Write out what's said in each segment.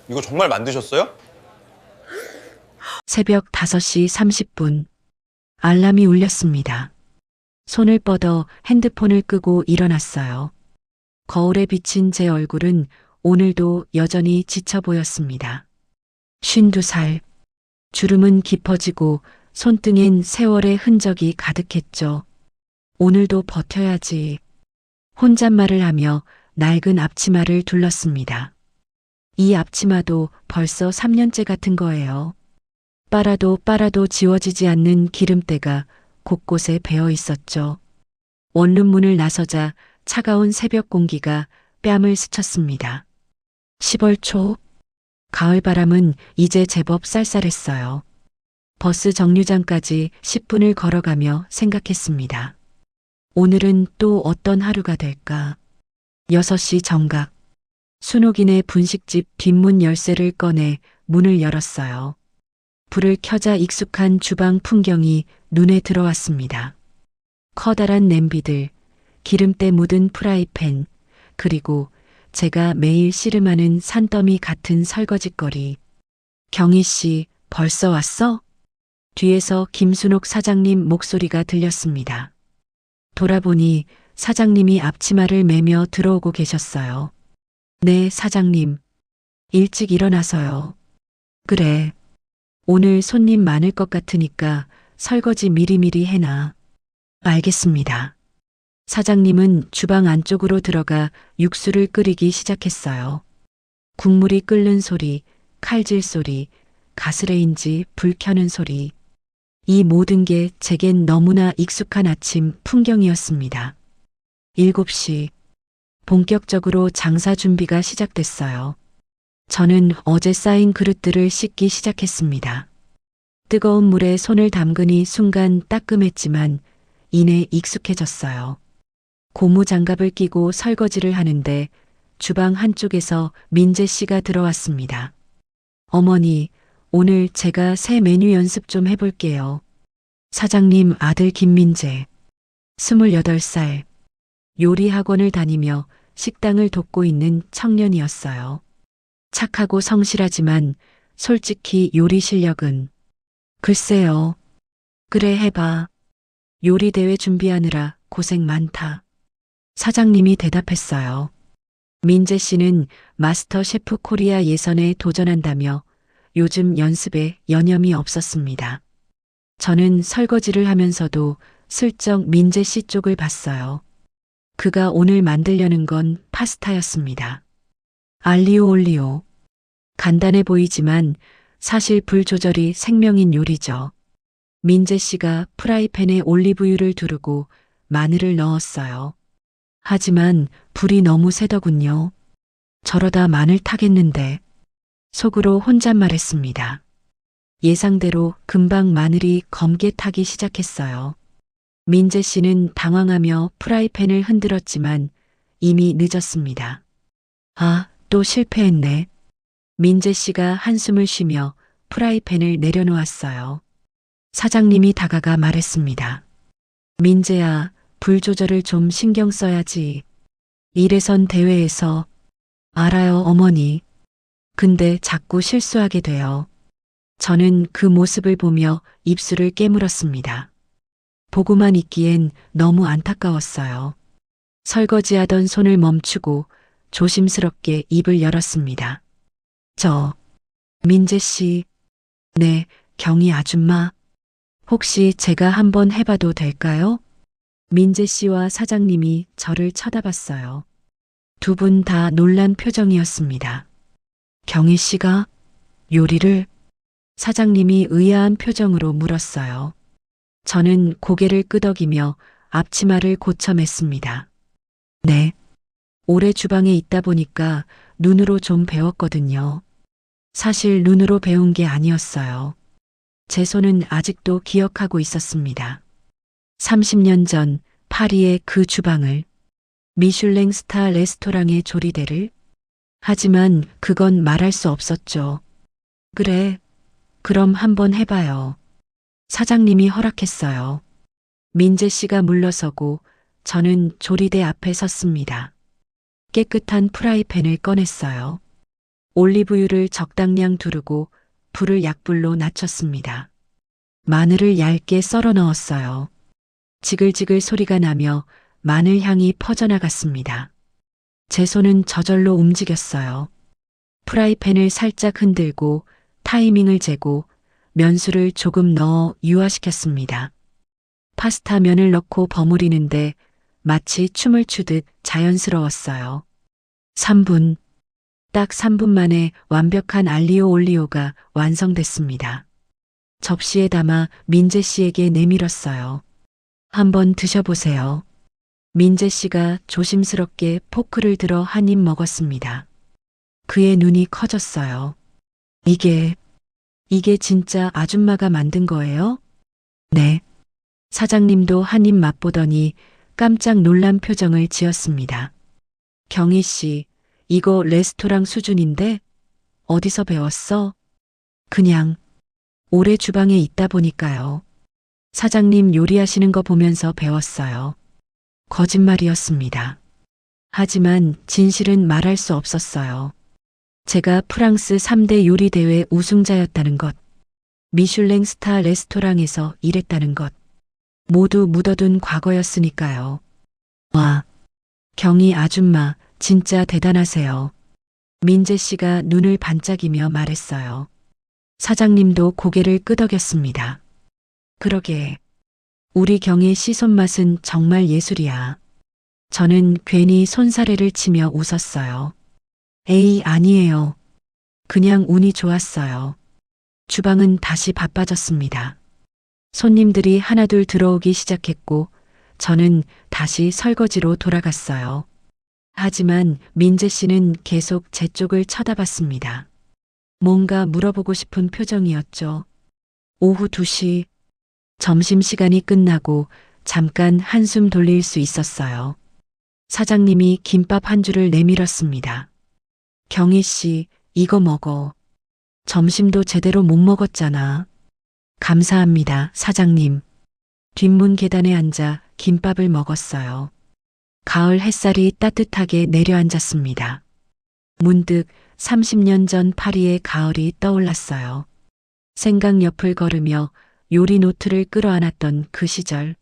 이거 정말 만드셨어요? 새벽 5시 30분. 알람이 울렸습니다. 손을 뻗어 핸드폰을 끄고 일어났어요. 거울에 비친 제 얼굴은 오늘도 여전히 지쳐 보였습니다. 52살. 주름은 깊어지고 손등엔 세월의 흔적이 가득했죠. 오늘도 버텨야지. 혼잣말을 하며 낡은 앞치마를 둘렀습니다. 이 앞치마도 벌써 3년째 같은 거예요. 빨아도 빨아도 지워지지 않는 기름때가 곳곳에 배어 있었죠. 원룸문을 나서자 차가운 새벽 공기가 뺨을 스쳤습니다. 10월 초, 가을바람은 이제 제법 쌀쌀했어요. 버스 정류장까지 10분을 걸어가며 생각했습니다. 오늘은 또 어떤 하루가 될까? 6시 정각. 순옥인의 분식집 뒷문 열쇠를 꺼내 문을 열었어요. 불을 켜자 익숙한 주방 풍경이 눈에 들어왔습니다. 커다란 냄비들, 기름때 묻은 프라이팬, 그리고 제가 매일 씨름하는 산더미 같은 설거지거리. 경희 씨, 벌써 왔어? 뒤에서 김순옥 사장님 목소리가 들렸습니다. 돌아보니 사장님이 앞치마를 매며 들어오고 계셨어요. 네, 사장님. 일찍 일어나서요. 그래. 오늘 손님 많을 것 같으니까 설거지 미리미리 해놔. 알겠습니다. 사장님은 주방 안쪽으로 들어가 육수를 끓이기 시작했어요. 국물이 끓는 소리, 칼질 소리, 가스레인지 불 켜는 소리. 이 모든 게 제겐 너무나 익숙한 아침 풍경이었습니다. 7시. 본격적으로 장사 준비가 시작됐어요. 저는 어제 쌓인 그릇들을 씻기 시작했습니다. 뜨거운 물에 손을 담그니 순간 따끔했지만 이내 익숙해졌어요. 고무 장갑을 끼고 설거지를 하는데 주방 한쪽에서 민재 씨가 들어왔습니다. 어머니, 오늘 제가 새 메뉴 연습 좀 해볼게요. 사장님 아들 김민재, 28살, 요리 학원을 다니며 식당을 돕고 있는 청년이었어요. 착하고 성실하지만 솔직히 요리 실력은 글쎄요. 그래 해봐. 요리 대회 준비하느라 고생 많다. 사장님이 대답했어요. 민재 씨는 마스터 셰프 코리아 예선에 도전한다며 요즘 연습에 여념이 없었습니다. 저는 설거지를 하면서도 슬쩍 민재 씨 쪽을 봤어요. 그가 오늘 만들려는 건 파스타였습니다. 알리오 올리오. 간단해 보이지만 사실 불 조절이 생명인 요리죠. 민재 씨가 프라이팬에 올리브유를 두르고 마늘을 넣었어요. 하지만 불이 너무 세더군요. 저러다 마늘 타겠는데. 속으로 혼잣말했습니다. 예상대로 금방 마늘이 검게 타기 시작했어요. 민재 씨는 당황하며 프라이팬을 흔들었지만 이미 늦었습니다. 아, 또 실패했네. 민재 씨가 한숨을 쉬며 프라이팬을 내려놓았어요. 사장님이 다가가 말했습니다. 민재야, 불 조절을 좀 신경 써야지. 일회선 대회에서. 알아요, 어머니. 근데 자꾸 실수하게 돼요. 저는 그 모습을 보며 입술을 깨물었습니다. 보고만 있기엔 너무 안타까웠어요. 설거지하던 손을 멈추고 조심스럽게 입을 열었습니다. 민재 씨. 네, 경희 아줌마. 혹시 제가 한번 해봐도 될까요? 민재 씨와 사장님이 저를 쳐다봤어요. 두 분 다 놀란 표정이었습니다. 경희 씨가 요리를? 사장님이 의아한 표정으로 물었어요. 저는 고개를 끄덕이며 앞치마를 고쳐맸습니다. 네. 오래 주방에 있다 보니까 눈으로 좀 배웠거든요. 사실 눈으로 배운 게 아니었어요. 제 손은 아직도 기억하고 있었습니다. 30년 전 파리의 그 주방을, 미슐랭 스타 레스토랑의 조리대를. 하지만 그건 말할 수 없었죠. 그래, 그럼 한번 해봐요. 사장님이 허락했어요. 민재 씨가 물러서고 저는 조리대 앞에 섰습니다. 깨끗한 프라이팬을 꺼냈어요. 올리브유를 적당량 두르고 불을 약불로 낮췄습니다. 마늘을 얇게 썰어 넣었어요. 지글지글 소리가 나며 마늘 향이 퍼져나갔습니다. 제 손은 저절로 움직였어요. 프라이팬을 살짝 흔들고 타이밍을 재고 면수를 조금 넣어 유화시켰습니다. 파스타 면을 넣고 버무리는데 마치 춤을 추듯 자연스러웠어요. 3분. 딱 3분 만에 완벽한 알리오 올리오가 완성됐습니다. 접시에 담아 민재 씨에게 내밀었어요. 한번 드셔보세요. 민재 씨가 조심스럽게 포크를 들어 한 입 먹었습니다. 그의 눈이 커졌어요. 이게 진짜 아줌마가 만든 거예요? 네. 사장님도 한 입 맛보더니 깜짝 놀란 표정을 지었습니다. 경희 씨, 이거 레스토랑 수준인데? 어디서 배웠어? 그냥 오래 주방에 있다 보니까요. 사장님 요리하시는 거 보면서 배웠어요. 거짓말이었습니다. 하지만 진실은 말할 수 없었어요. 제가 프랑스 3대 요리 대회 우승자였다는 것, 미슐랭 스타 레스토랑에서 일했다는 것, 모두 묻어둔 과거였으니까요. 와, 경희 아줌마 진짜 대단하세요. 민재 씨가 눈을 반짝이며 말했어요. 사장님도 고개를 끄덕였습니다. 그러게, 우리 경희 씨 손맛은 정말 예술이야. 저는 괜히 손사래를 치며 웃었어요. 에이, 아니에요. 그냥 운이 좋았어요. 주방은 다시 바빠졌습니다. 손님들이 하나둘 들어오기 시작했고 저는 다시 설거지로 돌아갔어요. 하지만 민재 씨는 계속 제 쪽을 쳐다봤습니다. 뭔가 물어보고 싶은 표정이었죠. 오후 2시, 점심시간이 끝나고 잠깐 한숨 돌릴 수 있었어요. 사장님이 김밥 한 줄을 내밀었습니다. 경희 씨, 이거 먹어. 점심도 제대로 못 먹었잖아. 감사합니다, 사장님. 뒷문 계단에 앉아 김밥을 먹었어요. 가을 햇살이 따뜻하게 내려앉았습니다. 문득 30년 전 파리의 가을이 떠올랐어요. 생강 옆을 걸으며 요리 노트를 끌어안았던 그 시절.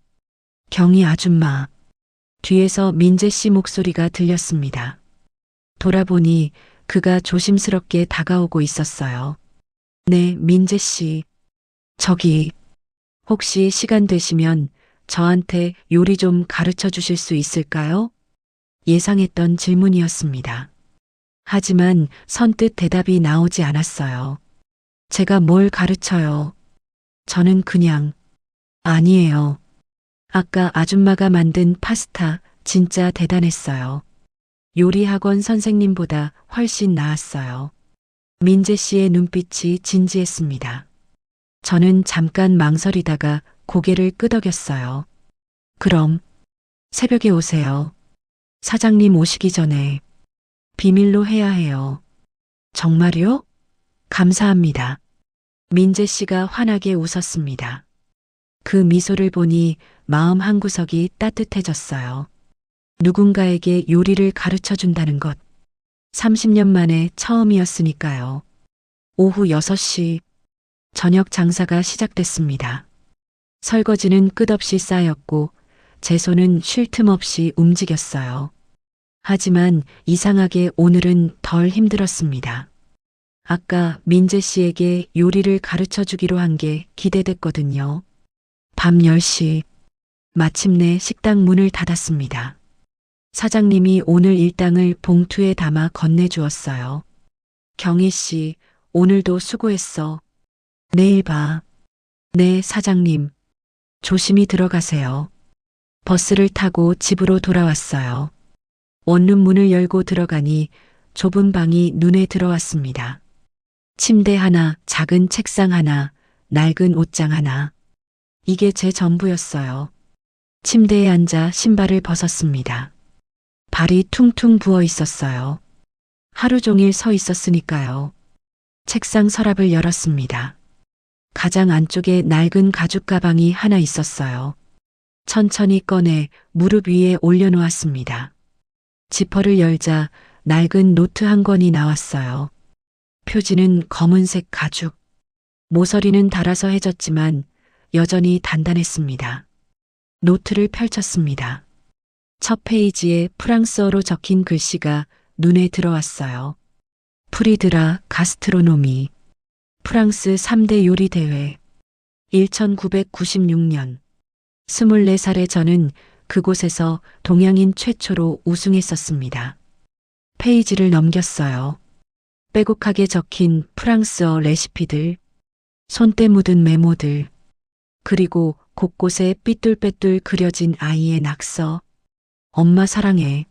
경희 아줌마. 뒤에서 민재 씨 목소리가 들렸습니다. 돌아보니 그가 조심스럽게 다가오고 있었어요. 네, 민재 씨. 저기, 혹시 시간 되시면 저한테 요리 좀 가르쳐 주실 수 있을까요? 예상했던 질문이었습니다. 하지만 선뜻 대답이 나오지 않았어요. 제가 뭘 가르쳐요? 저는 그냥, 아니에요. 아까 아줌마가 만든 파스타 진짜 대단했어요. 요리학원 선생님보다 훨씬 나았어요. 민재 씨의 눈빛이 진지했습니다. 저는 잠깐 망설이다가 고개를 끄덕였어요. 그럼 새벽에 오세요. 사장님 오시기 전에 비밀로 해야 해요. 정말요? 감사합니다. 민재 씨가 환하게 웃었습니다. 그 미소를 보니 마음 한구석이 따뜻해졌어요. 누군가에게 요리를 가르쳐 준다는 것. 30년 만에 처음이었으니까요. 오후 6시 저녁 장사가 시작됐습니다. 설거지는 끝없이 쌓였고 제 손은 쉴 틈 없이 움직였어요. 하지만 이상하게 오늘은 덜 힘들었습니다. 아까 민재 씨에게 요리를 가르쳐 주기로 한 게 기대됐거든요. 밤 10시 마침내 식당 문을 닫았습니다. 사장님이 오늘 일당을 봉투에 담아 건네주었어요. 경희 씨, 오늘도 수고했어. 내일 봐. 네, 사장님. 조심히 들어가세요. 버스를 타고 집으로 돌아왔어요. 원룸 문을 열고 들어가니 좁은 방이 눈에 들어왔습니다. 침대 하나, 작은 책상 하나, 낡은 옷장 하나. 이게 제 전부였어요. 침대에 앉아 신발을 벗었습니다. 발이 퉁퉁 부어 있었어요. 하루 종일 서 있었으니까요. 책상 서랍을 열었습니다. 가장 안쪽에 낡은 가죽 가방이 하나 있었어요. 천천히 꺼내 무릎 위에 올려놓았습니다. 지퍼를 열자 낡은 노트 한 권이 나왔어요. 표지는 검은색 가죽. 모서리는 닳아서 해졌지만 여전히 단단했습니다. 노트를 펼쳤습니다. 첫 페이지에 프랑스어로 적힌 글씨가 눈에 들어왔어요. 프리드라 가스트로노미. 프랑스 3대 요리 대회. 1996년. 24살의 저는 그곳에서 동양인 최초로 우승했었습니다. 페이지를 넘겼어요. 빼곡하게 적힌 프랑스어 레시피들, 손때 묻은 메모들, 그리고 곳곳에 삐뚤빼뚤 그려진 아이의 낙서. 엄마 사랑해.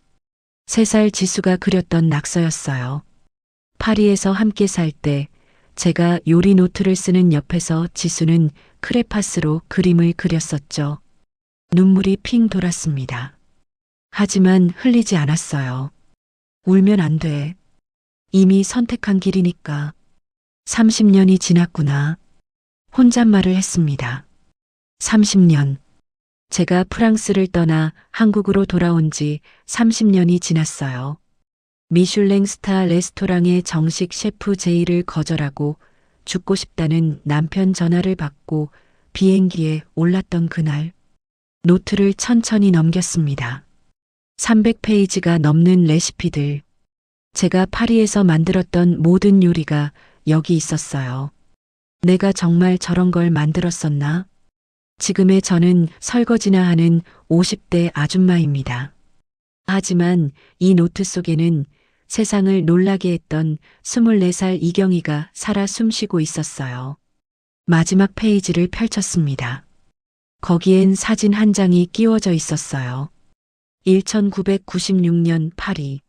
3살 지수가 그렸던 낙서였어요. 파리에서 함께 살 때 제가 요리 노트를 쓰는 옆에서 지수는 크레파스로 그림을 그렸었죠. 눈물이 핑 돌았습니다. 하지만 흘리지 않았어요. 울면 안 돼. 이미 선택한 길이니까. 30년이 지났구나. 혼잣말을 했습니다. 30년. 제가 프랑스를 떠나 한국으로 돌아온 지 30년이 지났어요. 미슐랭 스타 레스토랑의 정식 셰프 제의를 거절하고 죽고 싶다는 남편 전화를 받고 비행기에 올랐던 그날. 노트를 천천히 넘겼습니다. 300페이지가 넘는 레시피들. 제가 파리에서 만들었던 모든 요리가 여기 있었어요. 내가 정말 저런 걸 만들었었나? 지금의 저는 설거지나 하는 50대 아줌마입니다. 하지만 이 노트 속에는 세상을 놀라게 했던 24살 이경이가 살아 숨쉬고 있었어요. 마지막 페이지를 펼쳤습니다. 거기엔 사진 한 장이 끼워져 있었어요. 1996년 파리.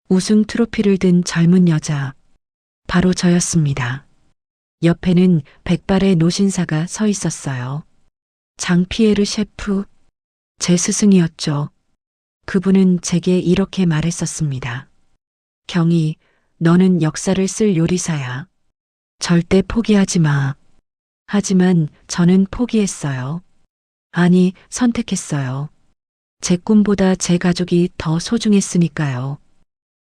우승 트로피를 든 젊은 여자. 바로 저였습니다. 옆에는 백발의 노신사가 서 있었어요. 장피에르 셰프. 제 스승이었죠. 그분은 제게 이렇게 말했었습니다. 경희, 너는 역사를 쓸 요리사야. 절대 포기하지 마. 하지만 저는 포기했어요. 아니, 선택했어요. 제 꿈보다 제 가족이 더 소중했으니까요.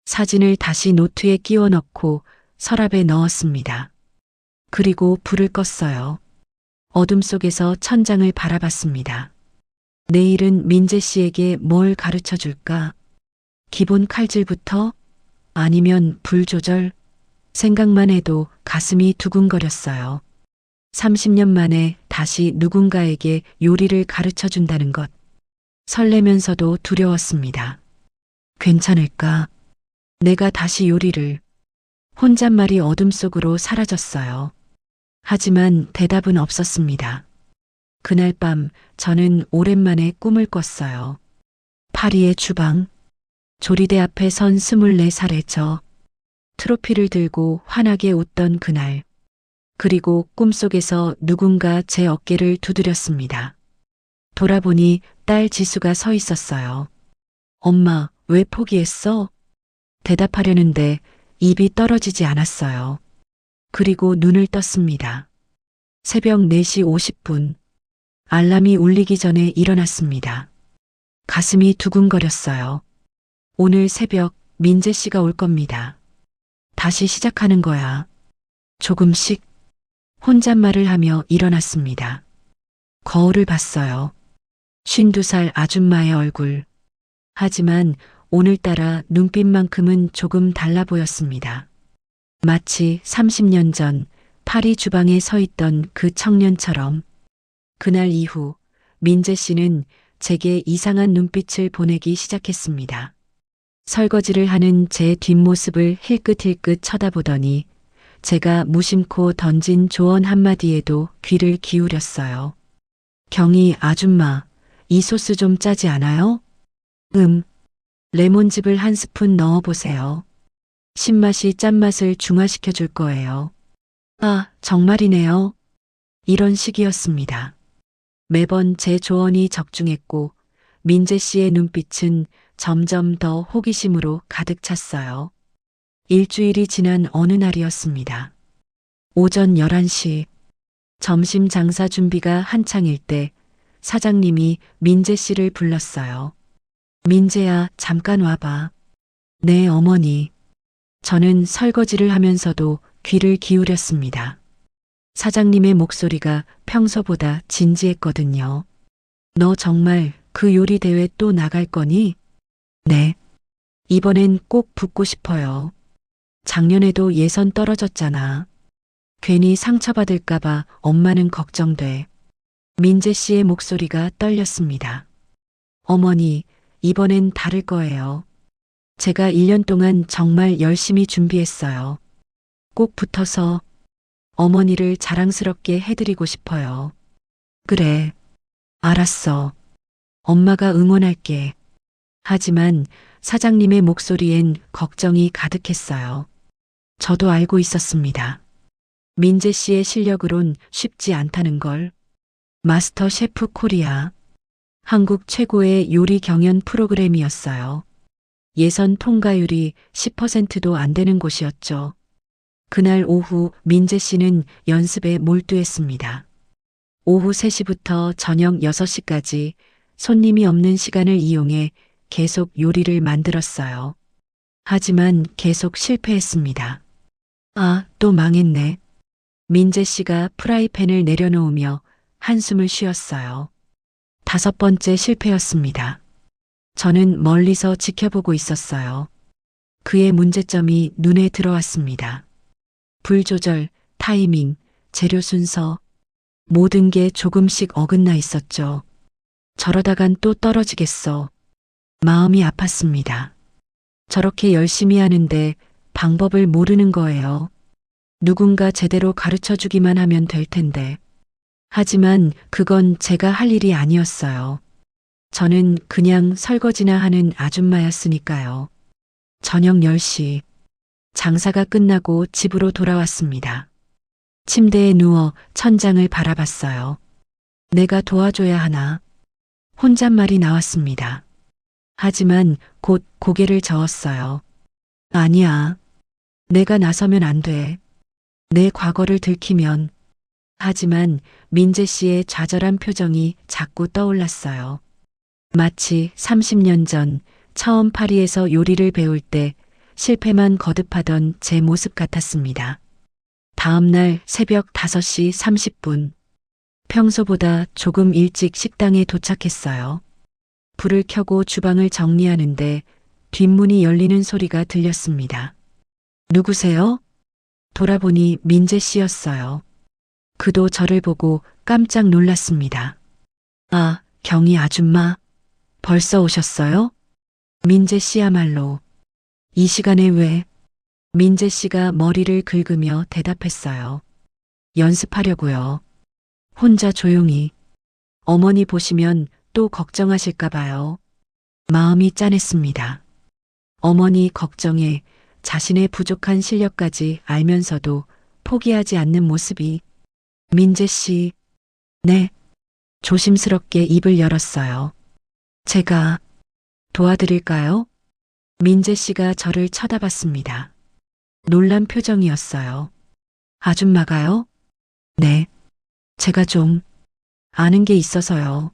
사진을 다시 노트에 끼워 넣고 서랍에 넣었습니다. 그리고 불을 껐어요. 어둠 속에서 천장을 바라봤습니다. 내일은 민재 씨에게 뭘 가르쳐 줄까? 기본 칼질부터? 아니면 불 조절? 생각만 해도 가슴이 두근거렸어요. 30년 만에 다시 누군가에게 요리를 가르쳐 준다는 것. 설레면서도 두려웠습니다. 괜찮을까? 내가 다시 요리를. 혼잣말이 어둠 속으로 사라졌어요. 하지만 대답은 없었습니다. 그날 밤 저는 오랜만에 꿈을 꿨어요. 파리의 주방. 조리대 앞에 선 24살의 저. 트로피를 들고 환하게 웃던 그날. 그리고 꿈속에서 누군가 제 어깨를 두드렸습니다. 돌아보니 딸 지수가 서 있었어요. 엄마, 왜 포기했어? 대답하려는데 입이 떨어지지 않았어요. 그리고 눈을 떴습니다. 새벽 4시 50분. 알람이 울리기 전에 일어났습니다. 가슴이 두근거렸어요. 오늘 새벽 민재 씨가 올 겁니다. 다시 시작하는 거야. 조금씩. 혼잣말을 하며 일어났습니다. 거울을 봤어요. 52살 아줌마의 얼굴. 하지만 오늘따라 눈빛만큼은 조금 달라 보였습니다. 마치 30년 전 파리 주방에 서 있던 그 청년처럼. 그날 이후 민재 씨는 제게 이상한 눈빛을 보내기 시작했습니다. 설거지를 하는 제 뒷모습을 힐끗힐끗 쳐다보더니 제가 무심코 던진 조언 한마디에도 귀를 기울였어요. 경희 아줌마, 이 소스 좀 짜지 않아요? 레몬즙을 한 스푼 넣어보세요. 신맛이 짠맛을 중화시켜 줄 거예요. 아, 정말이네요. 이런 식이었습니다. 매번 제 조언이 적중했고 민재 씨의 눈빛은 점점 더 호기심으로 가득 찼어요. 일주일이 지난 어느 날이었습니다. 오전 11시. 점심 장사 준비가 한창일 때 사장님이 민재 씨를 불렀어요. 민재야, 잠깐 와봐. 네, 어머니. 저는 설거지를 하면서도 귀를 기울였습니다. 사장님의 목소리가 평소보다 진지했거든요. 너 정말 그 요리 대회 또 나갈 거니? 네. 이번엔 꼭 붙고 싶어요. 작년에도 예선 떨어졌잖아. 괜히 상처받을까봐 엄마는 걱정돼. 민재 씨의 목소리가 떨렸습니다. 어머니, 이번엔 다를 거예요. 제가 1년 동안 정말 열심히 준비했어요. 꼭 붙어서 어머니를 자랑스럽게 해드리고 싶어요. 그래. 알았어. 엄마가 응원할게. 하지만 사장님의 목소리엔 걱정이 가득했어요. 저도 알고 있었습니다. 민재 씨의 실력으론 쉽지 않다는 걸. 마스터 셰프 코리아. 한국 최고의 요리 경연 프로그램이었어요. 예선 통과율이 10%도 안 되는 곳이었죠. 그날 오후 민재 씨는 연습에 몰두했습니다. 오후 3시부터 저녁 6시까지 손님이 없는 시간을 이용해 계속 요리를 만들었어요. 하지만 계속 실패했습니다. 아, 또 망했네. 민재 씨가 프라이팬을 내려놓으며 한숨을 쉬었어요. 5번째 실패였습니다. 저는 멀리서 지켜보고 있었어요. 그의 문제점이 눈에 들어왔습니다. 불 조절, 타이밍, 재료 순서, 모든 게 조금씩 어긋나 있었죠. 저러다간 또 떨어지겠어. 마음이 아팠습니다. 저렇게 열심히 하는데 방법을 모르는 거예요. 누군가 제대로 가르쳐 주기만 하면 될 텐데. 하지만 그건 제가 할 일이 아니었어요. 저는 그냥 설거지나 하는 아줌마였으니까요. 저녁 10시. 장사가 끝나고 집으로 돌아왔습니다. 침대에 누워 천장을 바라봤어요. 내가 도와줘야 하나. 혼잣말이 나왔습니다. 하지만 곧 고개를 저었어요. 아니야. 내가 나서면 안 돼. 내 과거를 들키면. 하지만 민재 씨의 좌절한 표정이 자꾸 떠올랐어요. 마치 30년 전 처음 파리에서 요리를 배울 때 실패만 거듭하던 제 모습 같았습니다. 다음 날 새벽 5시 30분. 평소보다 조금 일찍 식당에 도착했어요. 불을 켜고 주방을 정리하는데 뒷문이 열리는 소리가 들렸습니다. 누구세요? 돌아보니 민재 씨였어요. 그도 저를 보고 깜짝 놀랐습니다. 아, 경희 아줌마. 벌써 오셨어요? 민재 씨야말로. 이 시간에 왜? 민재 씨가 머리를 긁으며 대답했어요. 연습하려고요. 혼자 조용히. 어머니 보시면 또 걱정하실까 봐요. 마음이 짠했습니다. 어머니 걱정에 자신의 부족한 실력까지 알면서도 포기하지 않는 모습이. 민재 씨. 네. 조심스럽게 입을 열었어요. 제가 도와드릴까요? 민재 씨가 저를 쳐다봤습니다. 놀란 표정이었어요. 아줌마가요? 네. 제가 좀 아는 게 있어서요.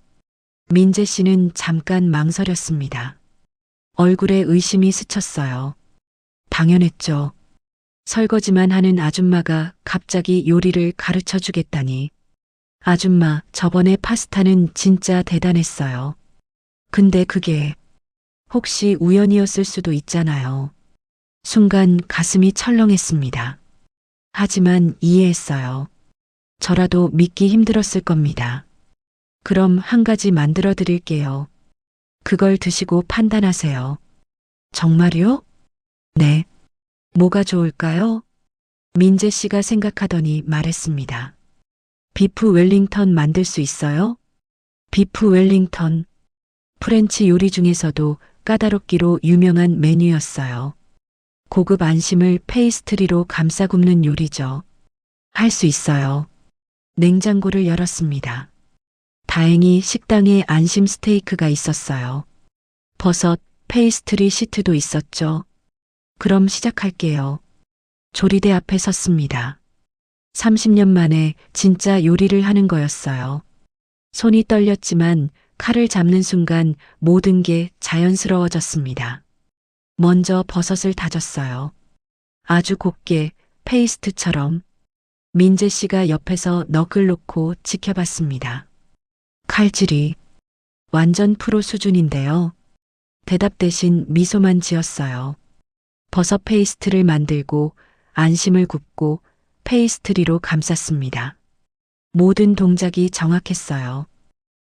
민재 씨는 잠깐 망설였습니다. 얼굴에 의심이 스쳤어요. 당연했죠. 설거지만 하는 아줌마가 갑자기 요리를 가르쳐 주겠다니. 아줌마, 저번에 파스타는 진짜 대단했어요. 근데 그게 혹시 우연이었을 수도 있잖아요. 순간 가슴이 철렁했습니다. 하지만 이해했어요. 저라도 믿기 힘들었을 겁니다. 그럼 한 가지 만들어 드릴게요. 그걸 드시고 판단하세요. 정말요? 네. 뭐가 좋을까요? 민재 씨가 생각하더니 말했습니다. 비프 웰링턴 만들 수 있어요? 비프 웰링턴. 프렌치 요리 중에서도 까다롭기로 유명한 메뉴였어요. 고급 안심을 페이스트리로 감싸 굽는 요리죠. 할 수 있어요. 냉장고를 열었습니다. 다행히 식당에 안심 스테이크가 있었어요. 버섯, 페이스트리 시트도 있었죠. 그럼 시작할게요. 조리대 앞에 섰습니다. 30년 만에 진짜 요리를 하는 거였어요. 손이 떨렸지만 칼을 잡는 순간 모든 게 자연스러워졌습니다. 먼저 버섯을 다졌어요. 아주 곱게 페이스트처럼. 민재 씨가 옆에서 너클 놓고 지켜봤습니다. 칼질이 완전 프로 수준인데요. 대답 대신 미소만 지었어요. 버섯 페이스트를 만들고 안심을 굽고 페이스트리로 감쌌습니다. 모든 동작이 정확했어요.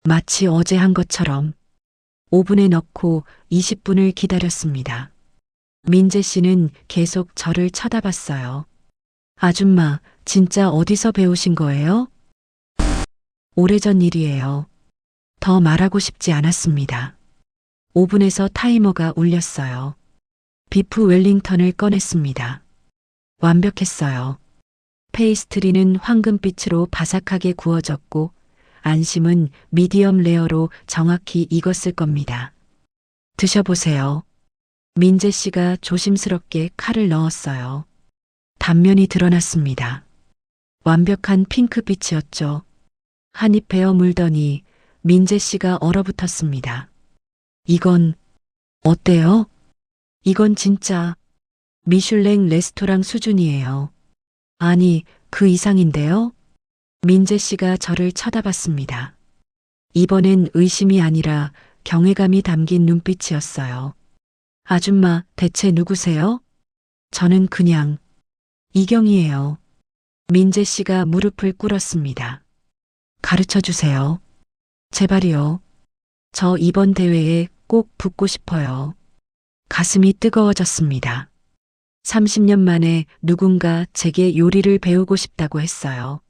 마치 어제 한 것처럼. 오븐에 넣고 20분을 기다렸습니다. 민재 씨는 계속 저를 쳐다봤어요. 아줌마, 진짜 어디서 배우신 거예요? 오래전 일이에요. 더 말하고 싶지 않았습니다. 오븐에서 타이머가 울렸어요. 비프 웰링턴을 꺼냈습니다. 완벽했어요. 페이스트리는 황금빛으로 바삭하게 구워졌고 안심은 미디엄 레어로 정확히 익었을 겁니다. 드셔보세요. 민재 씨가 조심스럽게 칼을 넣었어요. 단면이 드러났습니다. 완벽한 핑크빛이었죠. 한입 베어 물더니 민재 씨가 얼어붙었습니다. 이건 어때요? 이건 진짜 미슐랭 레스토랑 수준이에요. 아니, 그 이상인데요? 민재 씨가 저를 쳐다봤습니다. 이번엔 의심이 아니라 경외감이 담긴 눈빛이었어요. 아줌마, 대체 누구세요? 저는 그냥 이경이에요. 민재 씨가 무릎을 꿇었습니다. 가르쳐 주세요. 제발이요. 저 이번 대회에 꼭 붙고 싶어요. 가슴이 뜨거워졌습니다. 30년 만에 누군가 제게 요리를 배우고 싶다고 했어요.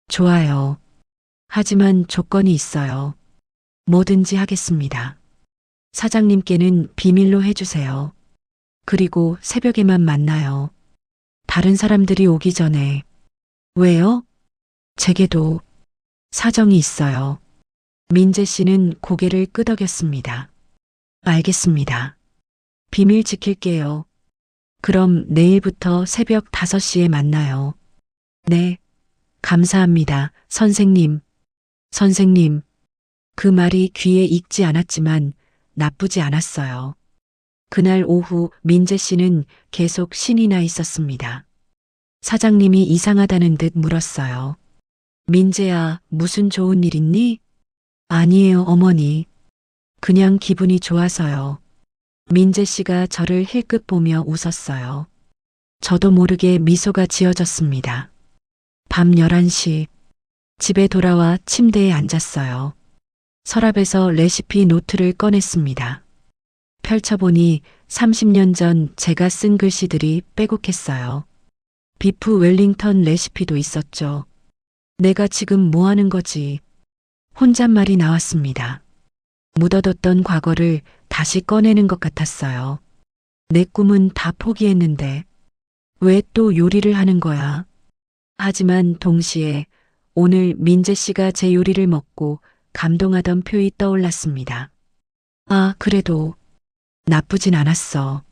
좋아요. 하지만 조건이 있어요. 뭐든지 하겠습니다. 사장님께는 비밀로 해주세요. 그리고 새벽에만 만나요. 다른 사람들이 오기 전에. 왜요? 제게도 사정이 있어요. 민재 씨는 고개를 끄덕였습니다. 알겠습니다. 비밀 지킬게요. 그럼 내일부터 새벽 5시에 만나요. 네. 감사합니다, 선생님. 선생님. 그 말이 귀에 익지 않았지만 나쁘지 않았어요. 그날 오후 민재 씨는 계속 신이 나 있었습니다. 사장님이 이상하다는 듯 물었어요. 민재야, 무슨 좋은 일 있니? 아니에요, 어머니. 그냥 기분이 좋아서요. 민재 씨가 저를 힐끗 보며 웃었어요. 저도 모르게 미소가 지어졌습니다. 밤 11시. 집에 돌아와 침대에 앉았어요. 서랍에서 레시피 노트를 꺼냈습니다. 펼쳐보니 30년 전 제가 쓴 글씨들이 빼곡했어요. 비프 웰링턴 레시피도 있었죠. 내가 지금 뭐 하는 거지? 혼잣말이 나왔습니다. 묻어뒀던 과거를 다시 꺼내는 것 같았어요. 내 꿈은 다 포기했는데 왜 또 요리를 하는 거야? 하지만 동시에 오늘 민재 씨가 제 요리를 먹고 감동하던 표이 떠올랐습니다. 아, 그래도 나쁘진 않았어.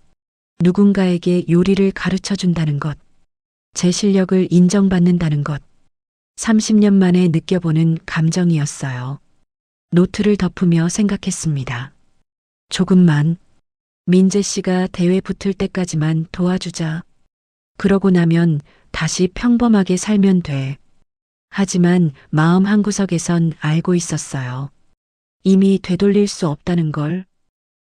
누군가에게 요리를 가르쳐 준다는 것, 제 실력을 인정받는다는 것, 30년 만에 느껴보는 감정이었어요. 노트를 덮으며 생각했습니다. 조금만, 민재 씨가 대회 붙을 때까지만 도와주자. 그러고 나면 다시 평범하게 살면 돼. 하지만 마음 한구석에선 알고 있었어요. 이미 되돌릴 수 없다는 걸.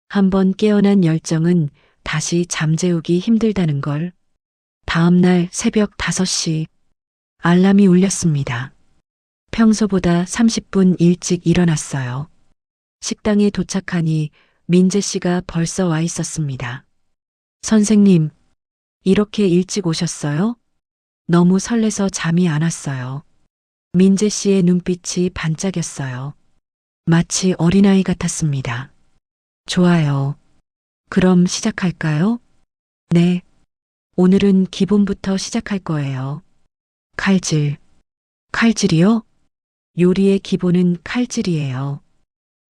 한번 깨어난 열정은 다시 잠재우기 힘들다는 걸. 다음 날 새벽 5시 알람이 울렸습니다. 평소보다 30분 일찍 일어났어요. 식당에 도착하니 민재 씨가 벌써 와 있었습니다. 선생님, 이렇게 일찍 오셨어요? 너무 설레서 잠이 안 왔어요. 민재 씨의 눈빛이 반짝였어요. 마치 어린아이 같았습니다. 좋아요. 그럼 시작할까요? 네. 오늘은 기본부터 시작할 거예요. 칼질. 칼질이요? 요리의 기본은 칼질이에요.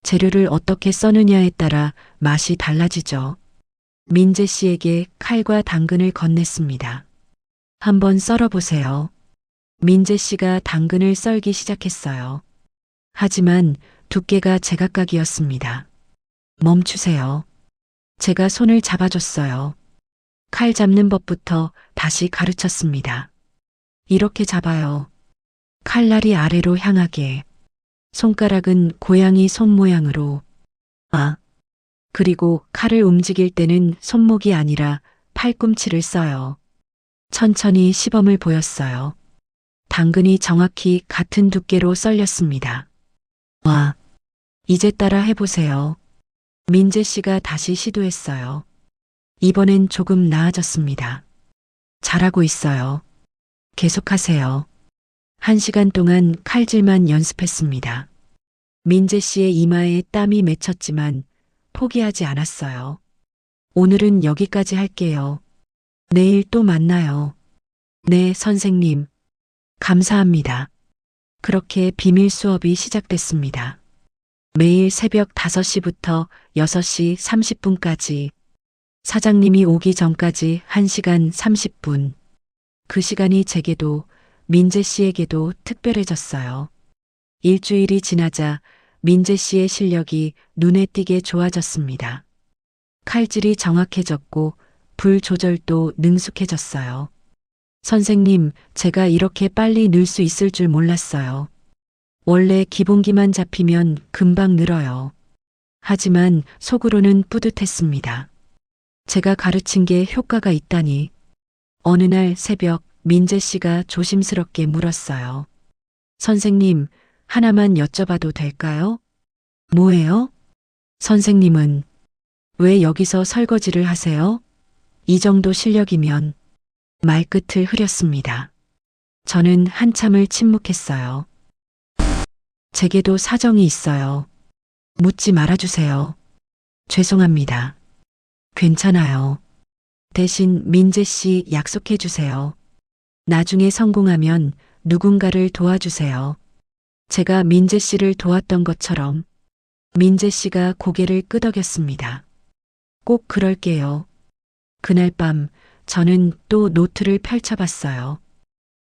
재료를 어떻게 써느냐에 따라 맛이 달라지죠. 민재 씨에게 칼과 당근을 건넸습니다. 한번 썰어보세요. 민재 씨가 당근을 썰기 시작했어요. 하지만 두께가 제각각이었습니다. 멈추세요. 제가 손을 잡아줬어요. 칼 잡는 법부터 다시 가르쳤습니다. 이렇게 잡아요. 칼날이 아래로 향하게. 손가락은 고양이 손 모양으로. 아. 그리고 칼을 움직일 때는 손목이 아니라 팔꿈치를 써요. 천천히 시범을 보였어요. 당근이 정확히 같은 두께로 썰렸습니다. 와. 이제 따라 해보세요. 민재 씨가 다시 시도했어요. 이번엔 조금 나아졌습니다. 잘하고 있어요. 계속하세요. 1시간 동안 칼질만 연습했습니다. 민재 씨의 이마에 땀이 맺혔지만 포기하지 않았어요. 오늘은 여기까지 할게요. 내일 또 만나요. 네, 선생님. 감사합니다. 그렇게 비밀 수업이 시작됐습니다. 매일 새벽 5시부터 6시 30분까지 사장님이 오기 전까지 1시간 30분. 그 시간이 제게도 민재 씨에게도 특별해졌어요. 일주일이 지나자 민재 씨의 실력이 눈에 띄게 좋아졌습니다. 칼질이 정확해졌고 불 조절도 능숙해졌어요. 선생님, 제가 이렇게 빨리 늘 수 있을 줄 몰랐어요. 원래 기본기만 잡히면 금방 늘어요. 하지만 속으로는 뿌듯했습니다. 제가 가르친 게 효과가 있다니. 어느 날 새벽 민재 씨가 조심스럽게 물었어요. 선생님, 하나만 여쭤봐도 될까요? 뭐예요? 선생님은 왜 여기서 설거지를 하세요? 이 정도 실력이면. 말끝을 흐렸습니다. 저는 한참을 침묵했어요. 제게도 사정이 있어요. 묻지 말아주세요. 죄송합니다. 괜찮아요. 대신 민재 씨 약속해 주세요. 나중에 성공하면 누군가를 도와주세요. 제가 민재 씨를 도왔던 것처럼. 민재 씨가 고개를 끄덕였습니다. 꼭 그럴게요. 그날 밤 저는 또 노트를 펼쳐봤어요.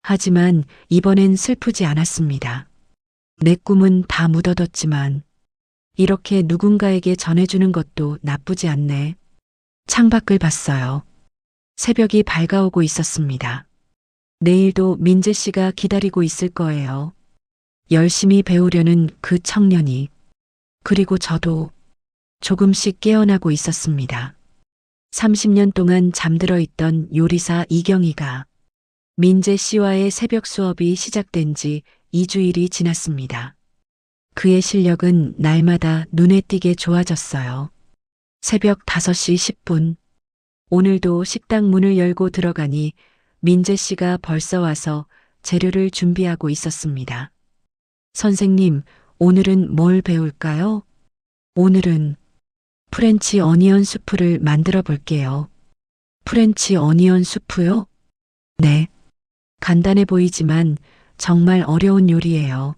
하지만 이번엔 슬프지 않았습니다. 내 꿈은 다 묻어뒀지만 이렇게 누군가에게 전해주는 것도 나쁘지 않네. 창밖을 봤어요. 새벽이 밝아오고 있었습니다. 내일도 민재 씨가 기다리고 있을 거예요. 열심히 배우려는 그 청년이. 그리고 저도 조금씩 깨어나고 있었습니다. 30년 동안 잠들어 있던 요리사 이경희가 민재 씨와의 새벽 수업이 시작된 지 2주일이 지났습니다. 그의 실력은 날마다 눈에 띄게 좋아졌어요. 새벽 5시 10분. 오늘도 식당 문을 열고 들어가니 민재 씨가 벌써 와서 재료를 준비하고 있었습니다. 선생님, 오늘은 뭘 배울까요? 오늘은 프렌치 어니언 수프를 만들어 볼게요. 프렌치 어니언 수프요? 네. 간단해 보이지만 정말 어려운 요리예요.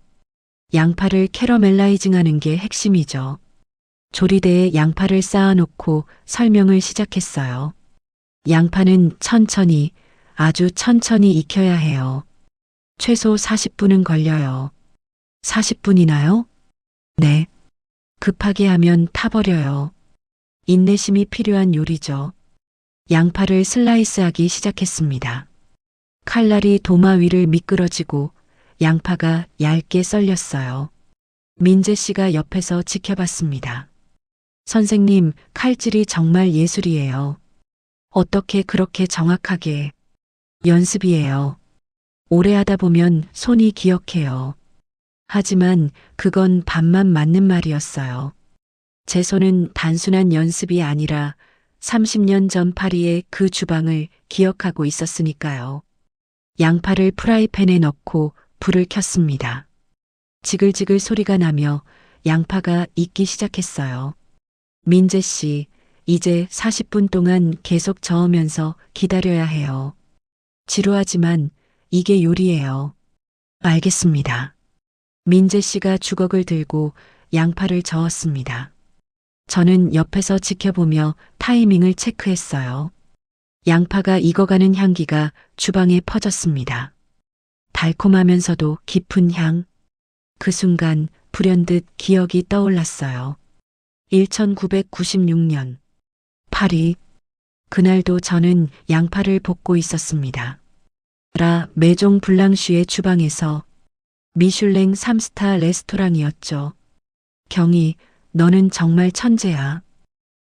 양파를 캐러멜라이징 하는 게 핵심이죠. 조리대에 양파를 쌓아놓고 설명을 시작했어요. 양파는 천천히, 아주 천천히 익혀야 해요. 최소 40분은 걸려요. 40분이나요? 네. 급하게 하면 타버려요. 인내심이 필요한 요리죠. 양파를 슬라이스하기 시작했습니다. 칼날이 도마 위를 미끄러지고 양파가 얇게 썰렸어요. 민재 씨가 옆에서 지켜봤습니다. 선생님, 칼질이 정말 예술이에요. 어떻게 그렇게 정확하게. 연습이에요. 오래 하다 보면 손이 기억해요. 하지만 그건 반만 맞는 말이었어요. 제 손은 단순한 연습이 아니라 30년 전 파리의 그 주방을 기억하고 있었으니까요. 양파를 프라이팬에 넣고 불을 켰습니다. 지글지글 소리가 나며 양파가 익기 시작했어요. 민재 씨, 이제 40분 동안 계속 저으면서 기다려야 해요. 지루하지만 이게 요리예요. 알겠습니다. 민재 씨가 주걱을 들고 양파를 저었습니다. 저는 옆에서 지켜보며 타이밍을 체크했어요. 양파가 익어가는 향기가 주방에 퍼졌습니다. 달콤하면서도 깊은 향. 그 순간 불현듯 기억이 떠올랐어요. 1996년 파리. 그날도 저는 양파를 볶고 있었습니다. 라 메종 블랑쉬의 주방에서 미슐랭 3스타 레스토랑이었죠. 경희, 너는 정말 천재야.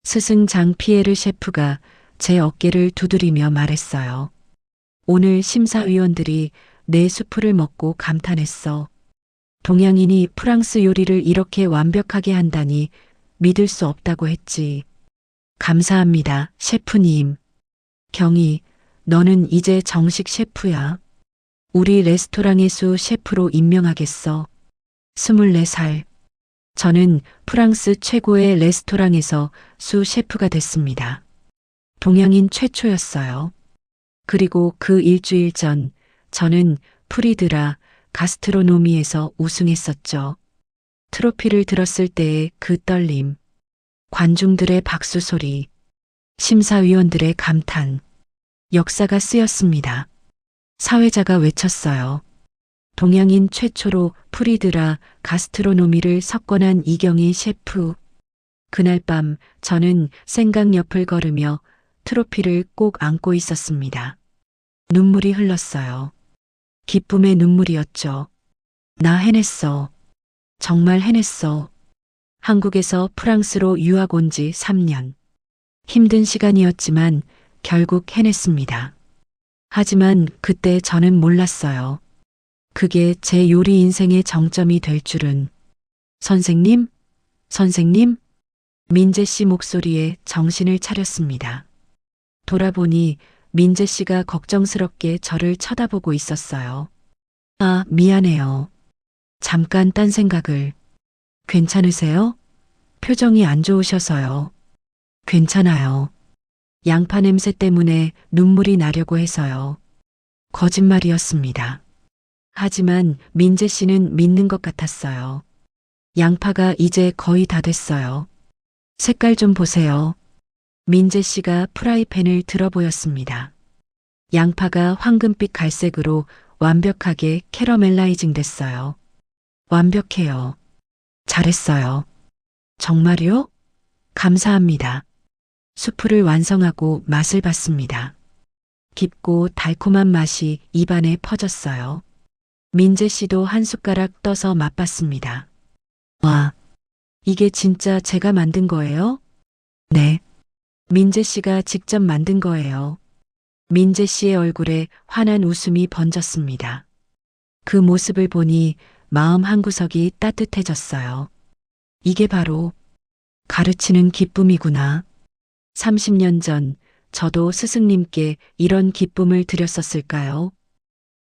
스승 장 피에르 셰프가 제 어깨를 두드리며 말했어요. 오늘 심사위원들이 내 수프를 먹고 감탄했어. 동양인이 프랑스 요리를 이렇게 완벽하게 한다니 믿을 수 없다고 했지. 감사합니다, 셰프님. 경희, 너는 이제 정식 셰프야. 우리 레스토랑의 수 셰프로 임명하겠어. 24살. 저는 프랑스 최고의 레스토랑에서 수 셰프가 됐습니다. 동양인 최초였어요. 그리고 그 일주일 전 저는 프리드라 가스트로노미에서 우승했었죠. 트로피를 들었을 때의 그 떨림, 관중들의 박수 소리, 심사위원들의 감탄, 역사가 쓰였습니다. 사회자가 외쳤어요. 동양인 최초로 프리드라 가스트로노미를 석권한 이경희 셰프. 그날 밤 저는 생강 옆을 걸으며 트로피를 꼭 안고 있었습니다. 눈물이 흘렀어요. 기쁨의 눈물이었죠. 나 해냈어. 정말 해냈어. 한국에서 프랑스로 유학 온 지 3년. 힘든 시간이었지만 결국 해냈습니다. 하지만 그때 저는 몰랐어요. 그게 제 요리 인생의 정점이 될 줄은. 선생님? 선생님? 민재 씨 목소리에 정신을 차렸습니다. 돌아보니 민재 씨가 걱정스럽게 저를 쳐다보고 있었어요. 아, 미안해요. 잠깐 딴 생각을. 괜찮으세요? 표정이 안 좋으셔서요. 괜찮아요. 양파 냄새 때문에 눈물이 나려고 해서요. 거짓말이었습니다. 하지만 민재 씨는 믿는 것 같았어요. 양파가 이제 거의 다 됐어요. 색깔 좀 보세요. 민재 씨가 프라이팬을 들어 보였습니다. 양파가 황금빛 갈색으로 완벽하게 캐러멜라이징 됐어요. 완벽해요. 잘했어요. 정말요? 감사합니다. 수프를 완성하고 맛을 봤습니다. 깊고 달콤한 맛이 입안에 퍼졌어요. 민재 씨도 한 숟가락 떠서 맛봤습니다. 와, 이게 진짜 제가 만든 거예요? 네. 민재 씨가 직접 만든 거예요. 민재 씨의 얼굴에 환한 웃음이 번졌습니다. 그 모습을 보니 마음 한구석이 따뜻해졌어요. 이게 바로 가르치는 기쁨이구나. 30년 전 저도 스승님께 이런 기쁨을 드렸었을까요?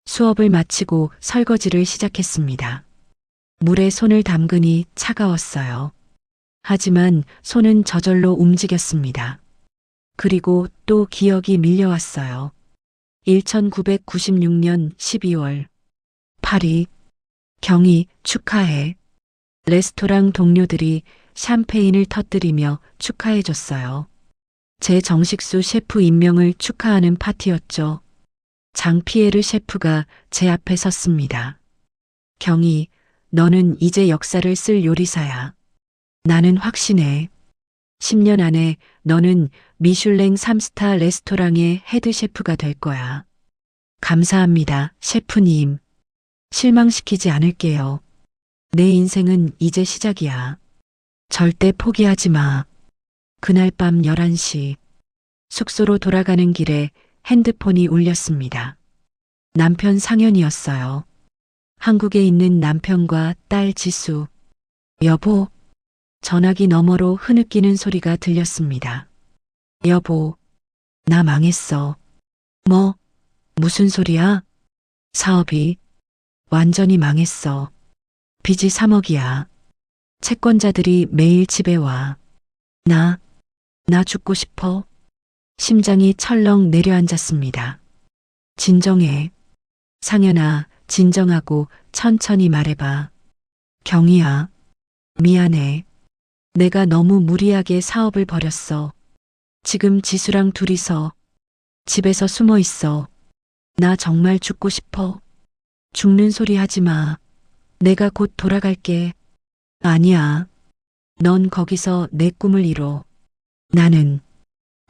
수업을 마치고 설거지를 시작했습니다. 물에 손을 담그니 차가웠어요. 하지만 손은 저절로 움직였습니다. 그리고 또 기억이 밀려왔어요. 1996년 12월. 파리. 경희 축하해. 레스토랑 동료들이 샴페인을 터뜨리며 축하해줬어요. 제 정식수 셰프 임명을 축하하는 파티였죠. 장피에르 셰프가 제 앞에 섰습니다. 경희, 너는 이제 역사를 쓸 요리사야. 나는 확신해. 10년 안에 너는 미슐랭 3스타 레스토랑의 헤드 셰프가 될 거야. 감사합니다, 셰프님. 실망시키지 않을게요. 내 인생은 이제 시작이야. 절대 포기하지 마. 그날 밤 11시, 숙소로 돌아가는 길에 핸드폰이 울렸습니다. 남편 상현이었어요. 한국에 있는 남편과 딸 지수. 여보, 전화기 너머로 흐느끼는 소리가 들렸습니다. 여보, 나 망했어. 뭐, 무슨 소리야? 사업이 완전히 망했어. 빚이 3억이야. 채권자들이 매일 집에 와. 나 죽고 싶어. 심장이 철렁 내려앉았습니다. 진정해. 상현아, 진정하고 천천히 말해봐. 경희야, 미안해. 내가 너무 무리하게 사업을 벌였어. 지금 지수랑 둘이서 집에서 숨어 있어. 나 정말 죽고 싶어. 죽는 소리 하지 마. 내가 곧 돌아갈게. 아니야. 넌 거기서 내 꿈을 이뤄. 나는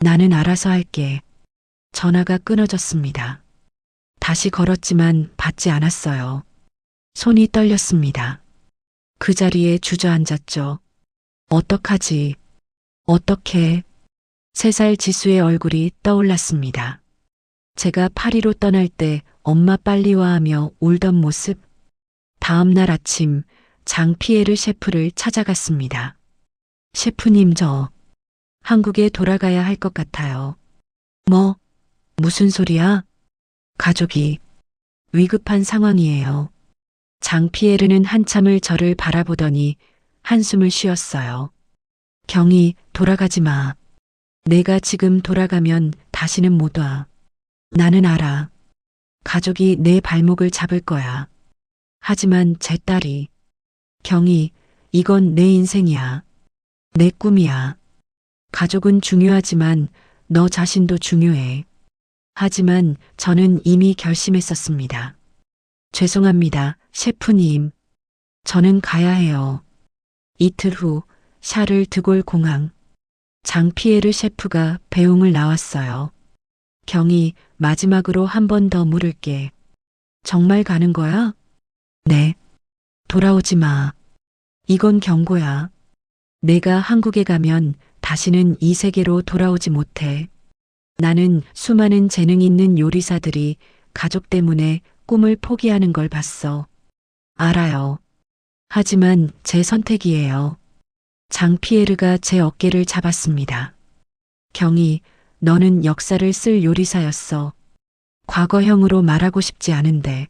나는 알아서 할게. 전화가 끊어졌습니다. 다시 걸었지만 받지 않았어요. 손이 떨렸습니다. 그 자리에 주저앉았죠. 어떡하지? 어떻게? 3살 지수의 얼굴이 떠올랐습니다. 제가 파리로 떠날 때 엄마 빨리 와 하며 울던 모습. 다음 날 아침 장 피에르 셰프를 찾아갔습니다. 셰프님, 저 한국에 돌아가야 할 것 같아요. 뭐? 무슨 소리야? 가족이 위급한 상황이에요. 장 피에르는 한참을 저를 바라보더니 한숨을 쉬었어요. 경희, 돌아가지 마. 내가 지금 돌아가면 다시는 못 와. 나는 알아. 가족이 내 발목을 잡을 거야. 하지만 제 딸이. 경희, 이건 내 인생이야. 내 꿈이야. 가족은 중요하지만 너 자신도 중요해. 하지만 저는 이미 결심했었습니다. 죄송합니다, 셰프님. 저는 가야 해요. 이틀 후 샤를 드골 공항. 장 피에르 셰프가 배웅을 나왔어요. 경희, 마지막으로 한 번 더 물을게. 정말 가는 거야? 네. 돌아오지 마. 이건 경고야. 내가 한국에 가면 다시는 이 세계로 돌아오지 못해. 나는 수많은 재능 있는 요리사들이 가족 때문에 꿈을 포기하는 걸 봤어. 알아요. 하지만 제 선택이에요. 장 피에르가 제 어깨를 잡았습니다. 경희, 너는 역사를 쓸 요리사였어. 과거형으로 말하고 싶지 않은데.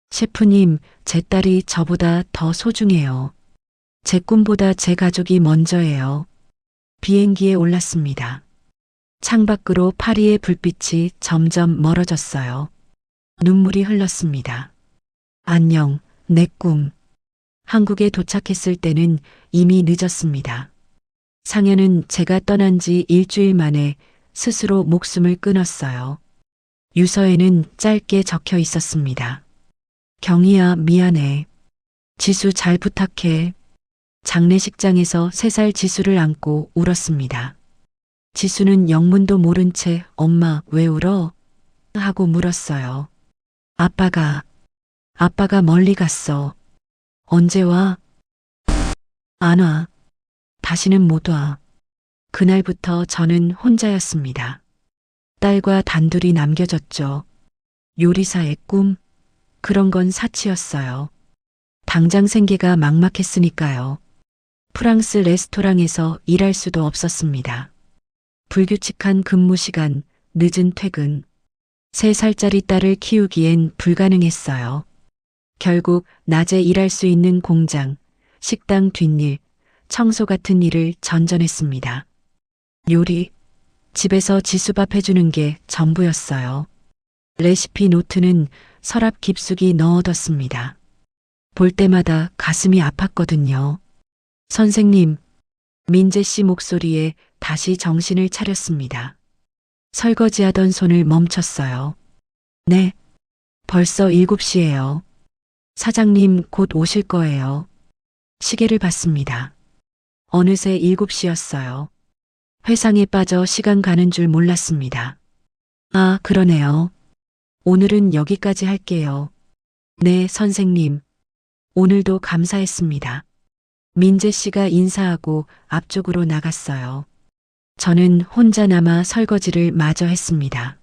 셰프님, 제 딸이 저보다 더 소중해요. 제 꿈보다 제 가족이 먼저예요. 비행기에 올랐습니다. 창밖으로 파리의 불빛이 점점 멀어졌어요. 눈물이 흘렀습니다. 안녕, 내 꿈. 한국에 도착했을 때는 이미 늦었습니다. 상현은 제가 떠난 지 일주일 만에 스스로 목숨을 끊었어요. 유서에는 짧게 적혀 있었습니다. 경희야, 미안해. 지수 잘 부탁해. 장례식장에서 3살 지수를 안고 울었습니다. 지수는 영문도 모른 채 엄마, 왜 울어? 하고 물었어요. 아빠가 멀리 갔어. 언제 와? 안 와. 다시는 못 와. 그날부터 저는 혼자였습니다. 딸과 단둘이 남겨졌죠. 요리사의 꿈? 그런 건 사치였어요. 당장 생계가 막막했으니까요. 프랑스 레스토랑에서 일할 수도 없었습니다. 불규칙한 근무 시간, 늦은 퇴근. 3살짜리 딸을 키우기엔 불가능했어요. 결국 낮에 일할 수 있는 공장, 식당 뒷일, 청소 같은 일을 전전했습니다. 요리, 집에서 지수밥 해주는 게 전부였어요. 레시피 노트는 서랍 깊숙이 넣어뒀습니다. 볼 때마다 가슴이 아팠거든요. 선생님, 민재 씨 목소리에 다시 정신을 차렸습니다. 설거지하던 손을 멈췄어요. 네, 벌써 7시예요. 사장님 곧 오실 거예요. 시계를 봤습니다. 어느새 7시였어요. 회상에 빠져 시간 가는 줄 몰랐습니다. 아, 그러네요. 오늘은 여기까지 할게요. 네, 선생님. 오늘도 감사했습니다. 민재 씨가 인사하고 앞쪽으로 나갔어요. 저는 혼자 남아 설거지를 마저 했습니다.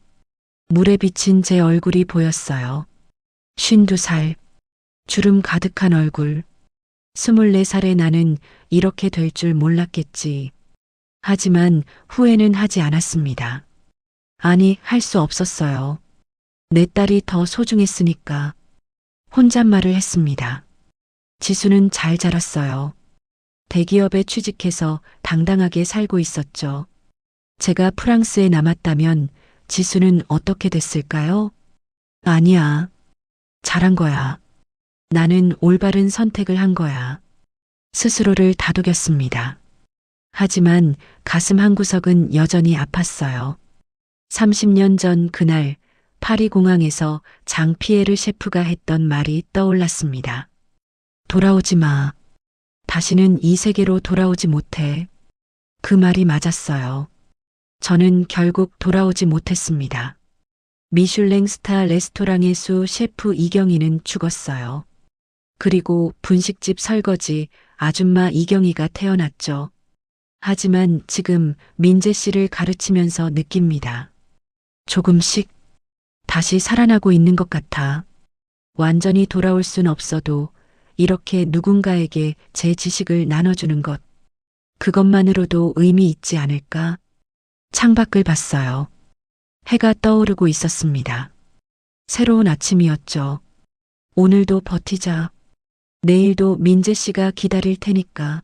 물에 비친 제 얼굴이 보였어요. 52살, 주름 가득한 얼굴. 24살의 나는 이렇게 될 줄 몰랐겠지. 하지만 후회는 하지 않았습니다. 아니, 할 수 없었어요. 내 딸이 더 소중했으니까. 혼잣말을 했습니다. 지수는 잘 자랐어요. 대기업에 취직해서 당당하게 살고 있었죠. 제가 프랑스에 남았다면 지수는 어떻게 됐을까요? 아니야. 잘한 거야. 나는 올바른 선택을 한 거야. 스스로를 다독였습니다. 하지만 가슴 한구석은 여전히 아팠어요. 30년 전 그날 파리 공항에서 장 피에르 셰프가 했던 말이 떠올랐습니다. 돌아오지 마. 다시는 이 세계로 돌아오지 못해. 그 말이 맞았어요. 저는 결국 돌아오지 못했습니다. 미슐랭 스타 레스토랑의 수 셰프 이경희는 죽었어요. 그리고 분식집 설거지 아줌마 이경희가 태어났죠. 하지만 지금 민재 씨를 가르치면서 느낍니다. 조금씩 다시 살아나고 있는 것 같아. 완전히 돌아올 순 없어도 이렇게 누군가에게 제 지식을 나눠주는 것, 그것만으로도 의미 있지 않을까? 창밖을 봤어요. 해가 떠오르고 있었습니다. 새로운 아침이었죠. 오늘도 버티자. 내일도 민재 씨가 기다릴 테니까.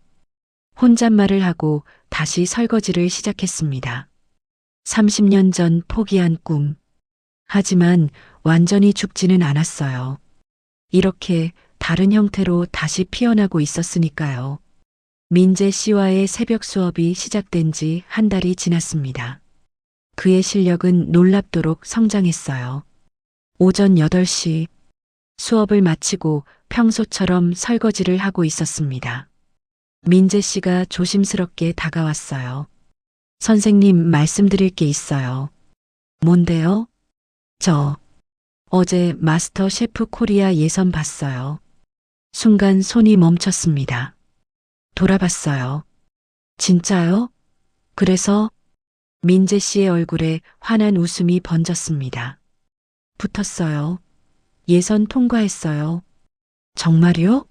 혼잣말을 하고 다시 설거지를 시작했습니다. 30년 전 포기한 꿈. 하지만 완전히 죽지는 않았어요. 이렇게 다른 형태로 다시 피어나고 있었으니까요. 민재 씨와의 새벽 수업이 시작된 지 한 달이 지났습니다. 그의 실력은 놀랍도록 성장했어요. 오전 8시 수업을 마치고 평소처럼 설거지를 하고 있었습니다. 민재 씨가 조심스럽게 다가왔어요. 선생님, 말씀드릴 게 있어요. 뭔데요? 저 어제 마스터 셰프 코리아 예선 봤어요. 순간 손이 멈췄습니다. 돌아봤어요. 진짜요? 그래서 민재 씨의 얼굴에 환한 웃음이 번졌습니다. 붙었어요. 예선 통과했어요. 정말요?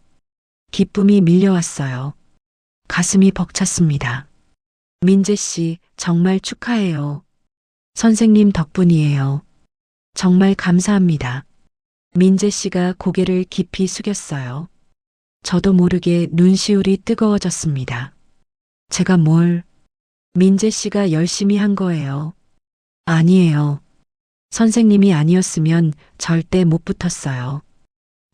기쁨이 밀려왔어요. 가슴이 벅찼습니다. 민재 씨, 정말 축하해요. 선생님 덕분이에요. 정말 감사합니다. 민재 씨가 고개를 깊이 숙였어요. 저도 모르게 눈시울이 뜨거워졌습니다. 제가 뭘? 민재 씨가 열심히 한 거예요. 아니에요. 선생님이 아니었으면 절대 못 붙었어요.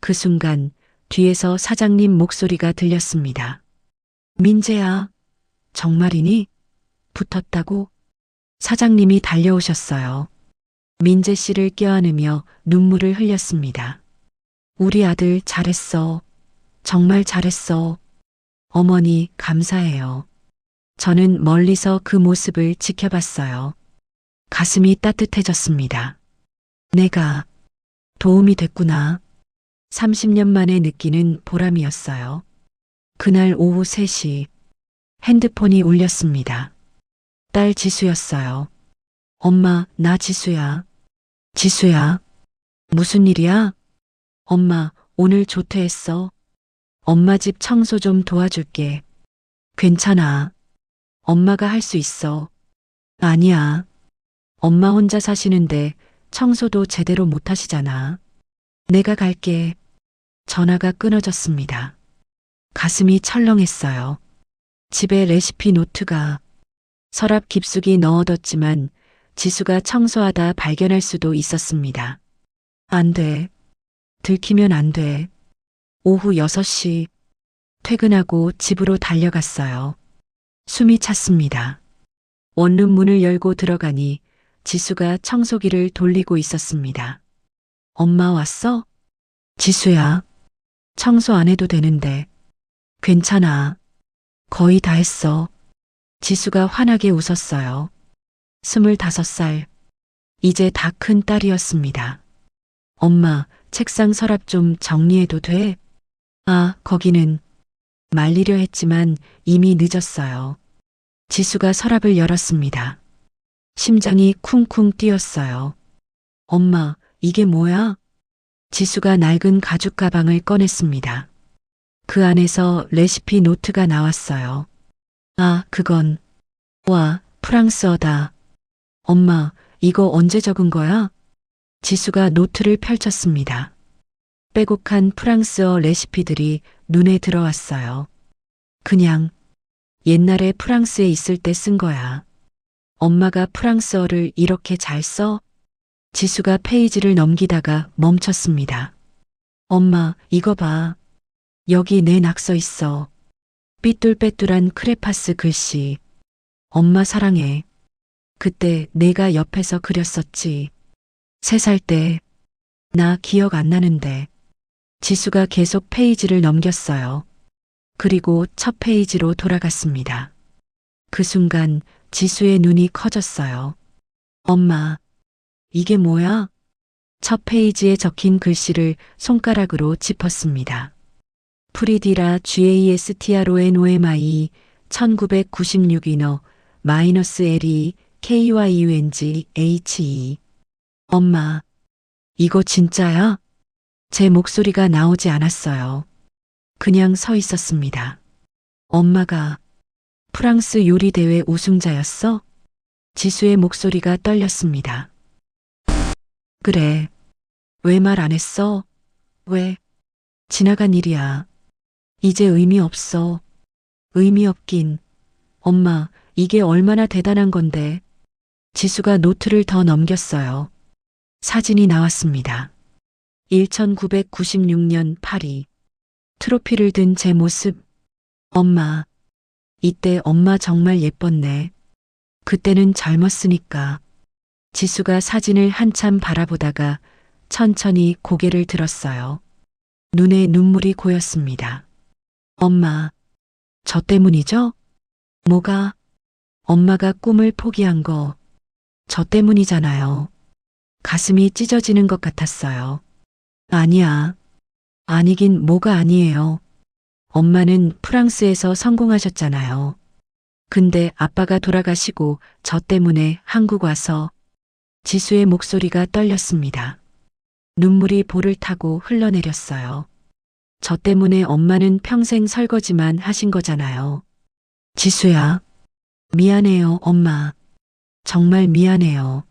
그 순간 뒤에서 사장님 목소리가 들렸습니다. 민재야, 정말이니? 붙었다고? 사장님이 달려오셨어요. 민재 씨를 껴안으며 눈물을 흘렸습니다. 우리 아들 잘했어. 정말 잘했어. 어머니, 감사해요. 저는 멀리서 그 모습을 지켜봤어요. 가슴이 따뜻해졌습니다. 내가 도움이 됐구나. 30년 만에 느끼는 보람이었어요. 그날 오후 3시 핸드폰이 울렸습니다. 딸 지수였어요. 엄마, 나 지수야. 지수야. 무슨 일이야? 엄마, 오늘 조퇴했어. 엄마 집 청소 좀 도와줄게. 괜찮아. 엄마가 할 수 있어. 아니야. 엄마 혼자 사시는데 청소도 제대로 못 하시잖아. 내가 갈게. 전화가 끊어졌습니다. 가슴이 철렁했어요. 집에 레시피 노트가 서랍 깊숙이 넣어뒀지만 지수가 청소하다 발견할 수도 있었습니다. 안 돼. 들키면 안 돼. 오후 6시 퇴근하고 집으로 달려갔어요. 숨이 찼습니다. 원룸 문을 열고 들어가니 지수가 청소기를 돌리고 있었습니다. 엄마 왔어? 지수야. 청소 안 해도 되는데. 괜찮아. 거의 다 했어. 지수가 환하게 웃었어요. 25살. 이제 다 큰 딸이었습니다. 엄마, 책상 서랍 좀 정리해도 돼? 아, 거기는. 말리려 했지만 이미 늦었어요. 지수가 서랍을 열었습니다. 심장이 쿵쿵 뛰었어요. 엄마, 이게 뭐야? 지수가 낡은 가죽 가방을 꺼냈습니다. 그 안에서 레시피 노트가 나왔어요. 아, 그건. 와, 프랑스어다. 엄마, 이거 언제 적은 거야? 지수가 노트를 펼쳤습니다. 빼곡한 프랑스어 레시피들이 눈에 들어왔어요. 그냥 옛날에 프랑스에 있을 때 쓴 거야. 엄마가 프랑스어를 이렇게 잘 써? 지수가 페이지를 넘기다가 멈췄습니다. 엄마, 이거 봐. 여기 내 낙서 있어. 삐뚤빼뚤한 크레파스 글씨. 엄마 사랑해. 그때 내가 옆에서 그렸었지. 3살 때. 나 기억 안 나는데. 지수가 계속 페이지를 넘겼어요. 그리고 첫 페이지로 돌아갔습니다. 그 순간 지수의 눈이 커졌어요. 엄마, 이게 뭐야? 첫 페이지에 적힌 글씨를 손가락으로 짚었습니다. 프리디라 GASTRONOMI 1996인어 마이너스 LE KYUNGHE. 엄마, 이거 진짜야? 제 목소리가 나오지 않았어요. 그냥 서 있었습니다. 엄마가 프랑스 요리 대회 우승자였어? 지수의 목소리가 떨렸습니다. 그래. 왜 말 안 했어? 왜? 지나간 일이야. 이제 의미 없어. 의미 없긴. 엄마, 이게 얼마나 대단한 건데. 지수가 노트를 더 넘겼어요. 사진이 나왔습니다. 1996년 파리. 트로피를 든 제 모습. 엄마. 이때 엄마 정말 예뻤네. 그때는 젊었으니까. 지수가 사진을 한참 바라보다가 천천히 고개를 들었어요. 눈에 눈물이 고였습니다. 엄마, 저 때문이죠? 뭐가? 엄마가 꿈을 포기한 거, 저 때문이잖아요. 가슴이 찢어지는 것 같았어요. 아니야. 아니긴 뭐가 아니에요. 엄마는 프랑스에서 성공하셨잖아요. 근데 아빠가 돌아가시고 저 때문에 한국 와서. 지수의 목소리가 떨렸습니다. 눈물이 볼을 타고 흘러내렸어요. 저 때문에 엄마는 평생 설거지만 하신 거잖아요. 지수야. 미안해요, 엄마. 정말 미안해요.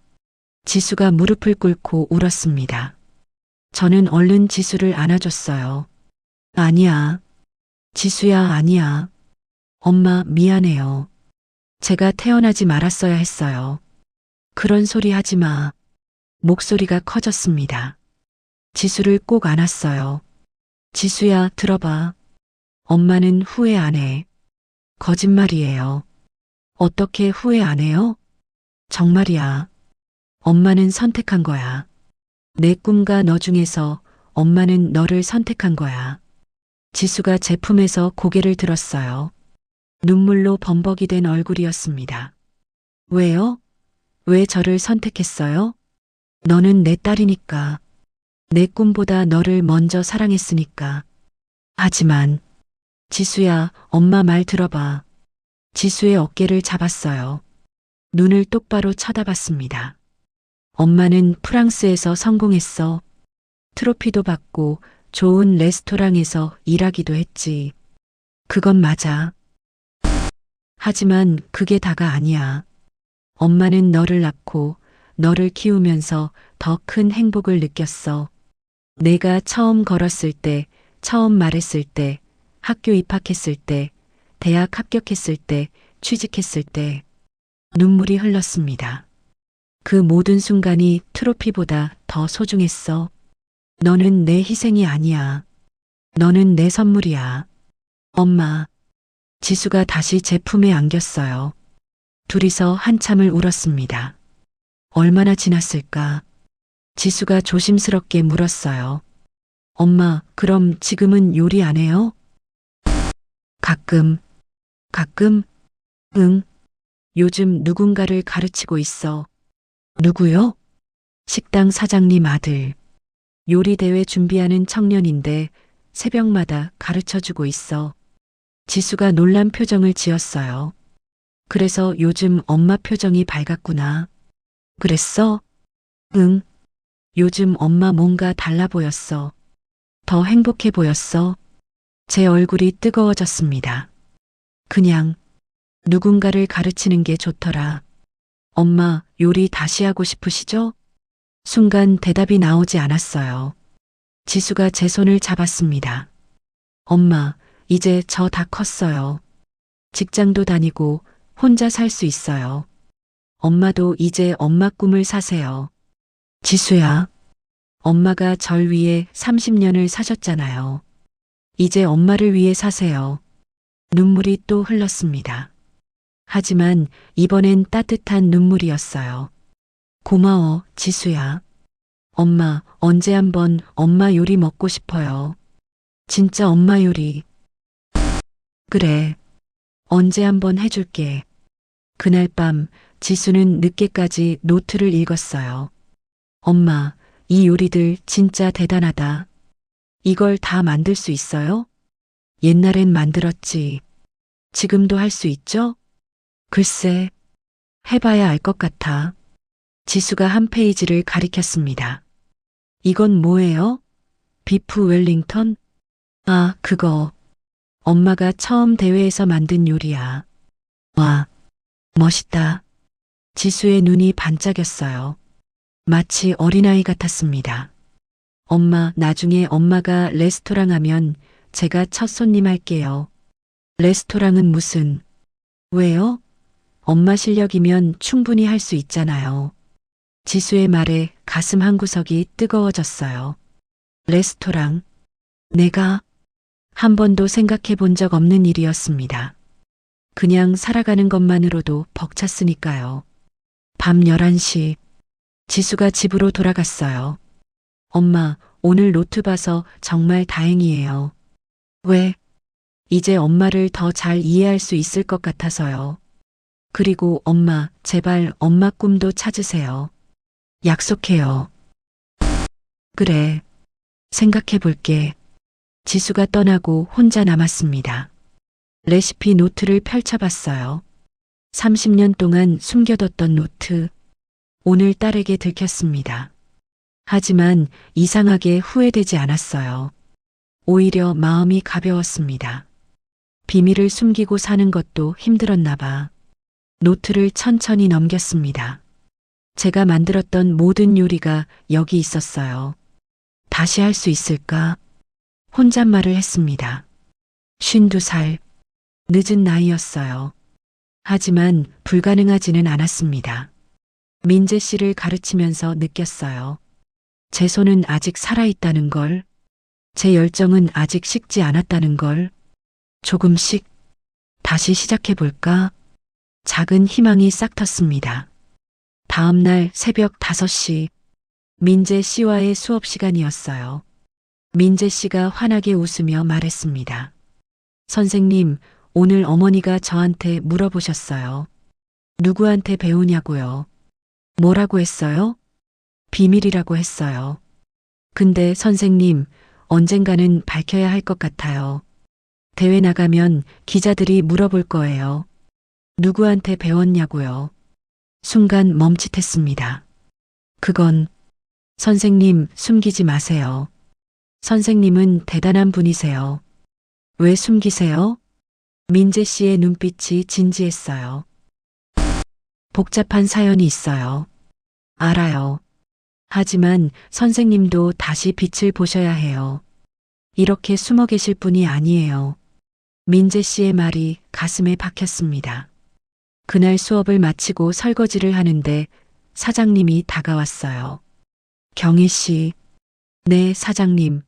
지수가 무릎을 꿇고 울었습니다. 저는 얼른 지수를 안아줬어요. 아니야. 지수야, 아니야. 엄마, 미안해요. 제가 태어나지 말았어야 했어요. 그런 소리 하지 마. 목소리가 커졌습니다. 지수를 꼭 안았어요. 지수야, 들어봐. 엄마는 후회 안 해. 거짓말이에요. 어떻게 후회 안 해요? 정말이야. 엄마는 선택한 거야. 내 꿈과 너 중에서 엄마는 너를 선택한 거야. 지수가 제 품에서 고개를 들었어요. 눈물로 범벅이 된 얼굴이었습니다. 왜요? 왜 저를 선택했어요? 너는 내 딸이니까. 내 꿈보다 너를 먼저 사랑했으니까. 하지만 지수야, 엄마 말 들어봐. 지수의 어깨를 잡았어요. 눈을 똑바로 쳐다봤습니다. 엄마는 프랑스에서 성공했어. 트로피도 받고 좋은 레스토랑에서 일하기도 했지. 그건 맞아. 하지만 그게 다가 아니야. 엄마는 너를 낳고 너를 키우면서 더 큰 행복을 느꼈어. 내가 처음 걸었을 때, 처음 말했을 때, 학교 입학했을 때, 대학 합격했을 때, 취직했을 때, 눈물이 흘렀습니다. 그 모든 순간이 트로피보다 더 소중했어. 너는 내 희생이 아니야. 너는 내 선물이야. 엄마. 지수가 다시 제 품에 안겼어요. 둘이서 한참을 울었습니다. 얼마나 지났을까? 지수가 조심스럽게 물었어요. 엄마, 그럼 지금은 요리 안 해요? 가끔. 가끔? 응. 요즘 누군가를 가르치고 있어. 누구요? 식당 사장님 아들. 요리 대회 준비하는 청년인데 새벽마다 가르쳐주고 있어. 지수가 놀란 표정을 지었어요. 그래서 요즘 엄마 표정이 밝았구나. 그랬어? 응. 요즘 엄마 뭔가 달라 보였어. 더 행복해 보였어. 제 얼굴이 뜨거워졌습니다. 그냥 누군가를 가르치는 게 좋더라. 엄마, 요리 다시 하고 싶으시죠? 순간 대답이 나오지 않았어요. 지수가 제 손을 잡았습니다. 엄마, 이제 저 다 컸어요. 직장도 다니고 혼자 살 수 있어요. 엄마도 이제 엄마 꿈을 사세요. 지수야, 엄마가 절 위해 30년을 사셨잖아요. 이제 엄마를 위해 사세요. 눈물이 또 흘렀습니다. 하지만 이번엔 따뜻한 눈물이었어요. 고마워, 지수야. 엄마, 언제 한번 엄마 요리 먹고 싶어요. 진짜 엄마 요리. 그래. 언제 한번 해줄게. 그날 밤 지수는 늦게까지 노트를 읽었어요. 엄마, 이 요리들 진짜 대단하다. 이걸 다 만들 수 있어요? 옛날엔 만들었지. 지금도 할 수 있죠? 글쎄, 해봐야 알 것 같아. 지수가 한 페이지를 가리켰습니다. 이건 뭐예요? 비프 웰링턴? 아, 그거. 엄마가 처음 대회에서 만든 요리야. 와, 멋있다. 지수의 눈이 반짝였어요. 마치 어린아이 같았습니다. 엄마, 나중에 엄마가 레스토랑 하면 제가 첫 손님 할게요. 레스토랑은 무슨? 왜요? 엄마 실력이면 충분히 할 수 있잖아요. 지수의 말에 가슴 한구석이 뜨거워졌어요. 레스토랑. 내가 한 번도 생각해 본 적 없는 일이었습니다. 그냥 살아가는 것만으로도 벅찼으니까요. 밤 11시, 지수가 집으로 돌아갔어요. 엄마, 오늘 노트 봐서 정말 다행이에요. 왜? 이제 엄마를 더 잘 이해할 수 있을 것 같아서요. 그리고 엄마, 제발 엄마 꿈도 찾으세요. 약속해요. 그래. 생각해 볼게. 지수가 떠나고 혼자 남았습니다. 레시피 노트를 펼쳐봤어요. 30년 동안 숨겨뒀던 노트. 오늘 딸에게 들켰습니다. 하지만 이상하게 후회되지 않았어요. 오히려 마음이 가벼웠습니다. 비밀을 숨기고 사는 것도 힘들었나 봐. 노트를 천천히 넘겼습니다. 제가 만들었던 모든 요리가 여기 있었어요. 다시 할 수 있을까? 혼잣말을 했습니다. 52살. 늦은 나이였어요. 하지만 불가능하지는 않았습니다. 민재 씨를 가르치면서 느꼈어요. 제 손은 아직 살아있다는 걸, 제 열정은 아직 식지 않았다는 걸, 조금씩 다시 시작해볼까? 작은 희망이 싹 텄습니다. 다음 날 새벽 5시, 민재 씨와의 수업 시간이었어요. 민재 씨가 환하게 웃으며 말했습니다. 선생님, 오늘 어머니가 저한테 물어보셨어요. 누구한테 배우냐고요? 뭐라고 했어요? 비밀이라고 했어요. 근데 선생님, 언젠가는 밝혀야 할 것 같아요. 대회 나가면 기자들이 물어볼 거예요. 누구한테 배웠냐고요? 순간 멈칫했습니다. 그건 선생님 숨기지 마세요. 선생님은 대단한 분이세요. 왜 숨기세요? 민재 씨의 눈빛이 진지했어요. 복잡한 사연이 있어요. 알아요. 하지만 선생님도 다시 빛을 보셔야 해요. 이렇게 숨어 계실 분이 아니에요. 민재 씨의 말이 가슴에 박혔습니다. 그날 수업을 마치고 설거지를 하는데 사장님이 다가왔어요. 경희 씨. 네, 사장님.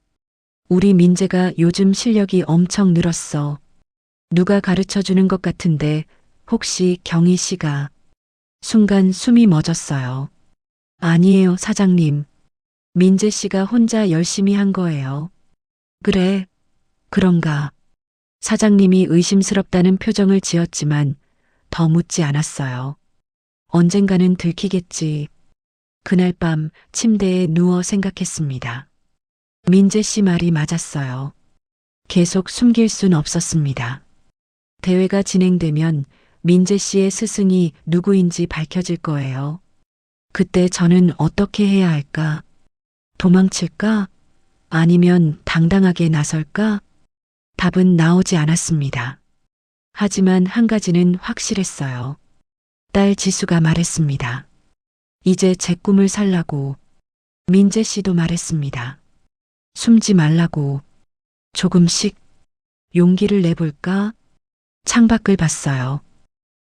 우리 민재가 요즘 실력이 엄청 늘었어. 누가 가르쳐 주는 것 같은데 혹시 경희 씨가. 순간 숨이 멎었어요. 아니에요, 사장님. 민재 씨가 혼자 열심히 한 거예요. 그래, 그런가. 사장님이 의심스럽다는 표정을 지었지만 더 묻지 않았어요. 언젠가는 들키겠지. 그날 밤 침대에 누워 생각했습니다. 민재 씨 말이 맞았어요. 계속 숨길 순 없었습니다. 대회가 진행되면 민재 씨의 스승이 누구인지 밝혀질 거예요. 그때 저는 어떻게 해야 할까? 도망칠까? 아니면 당당하게 나설까? 답은 나오지 않았습니다. 하지만 한 가지는 확실했어요. 딸 지수가 말했습니다. 이제 제 꿈을 살라고. 민재 씨도 말했습니다. 숨지 말라고. 조금씩 용기를 내볼까? 창밖을 봤어요.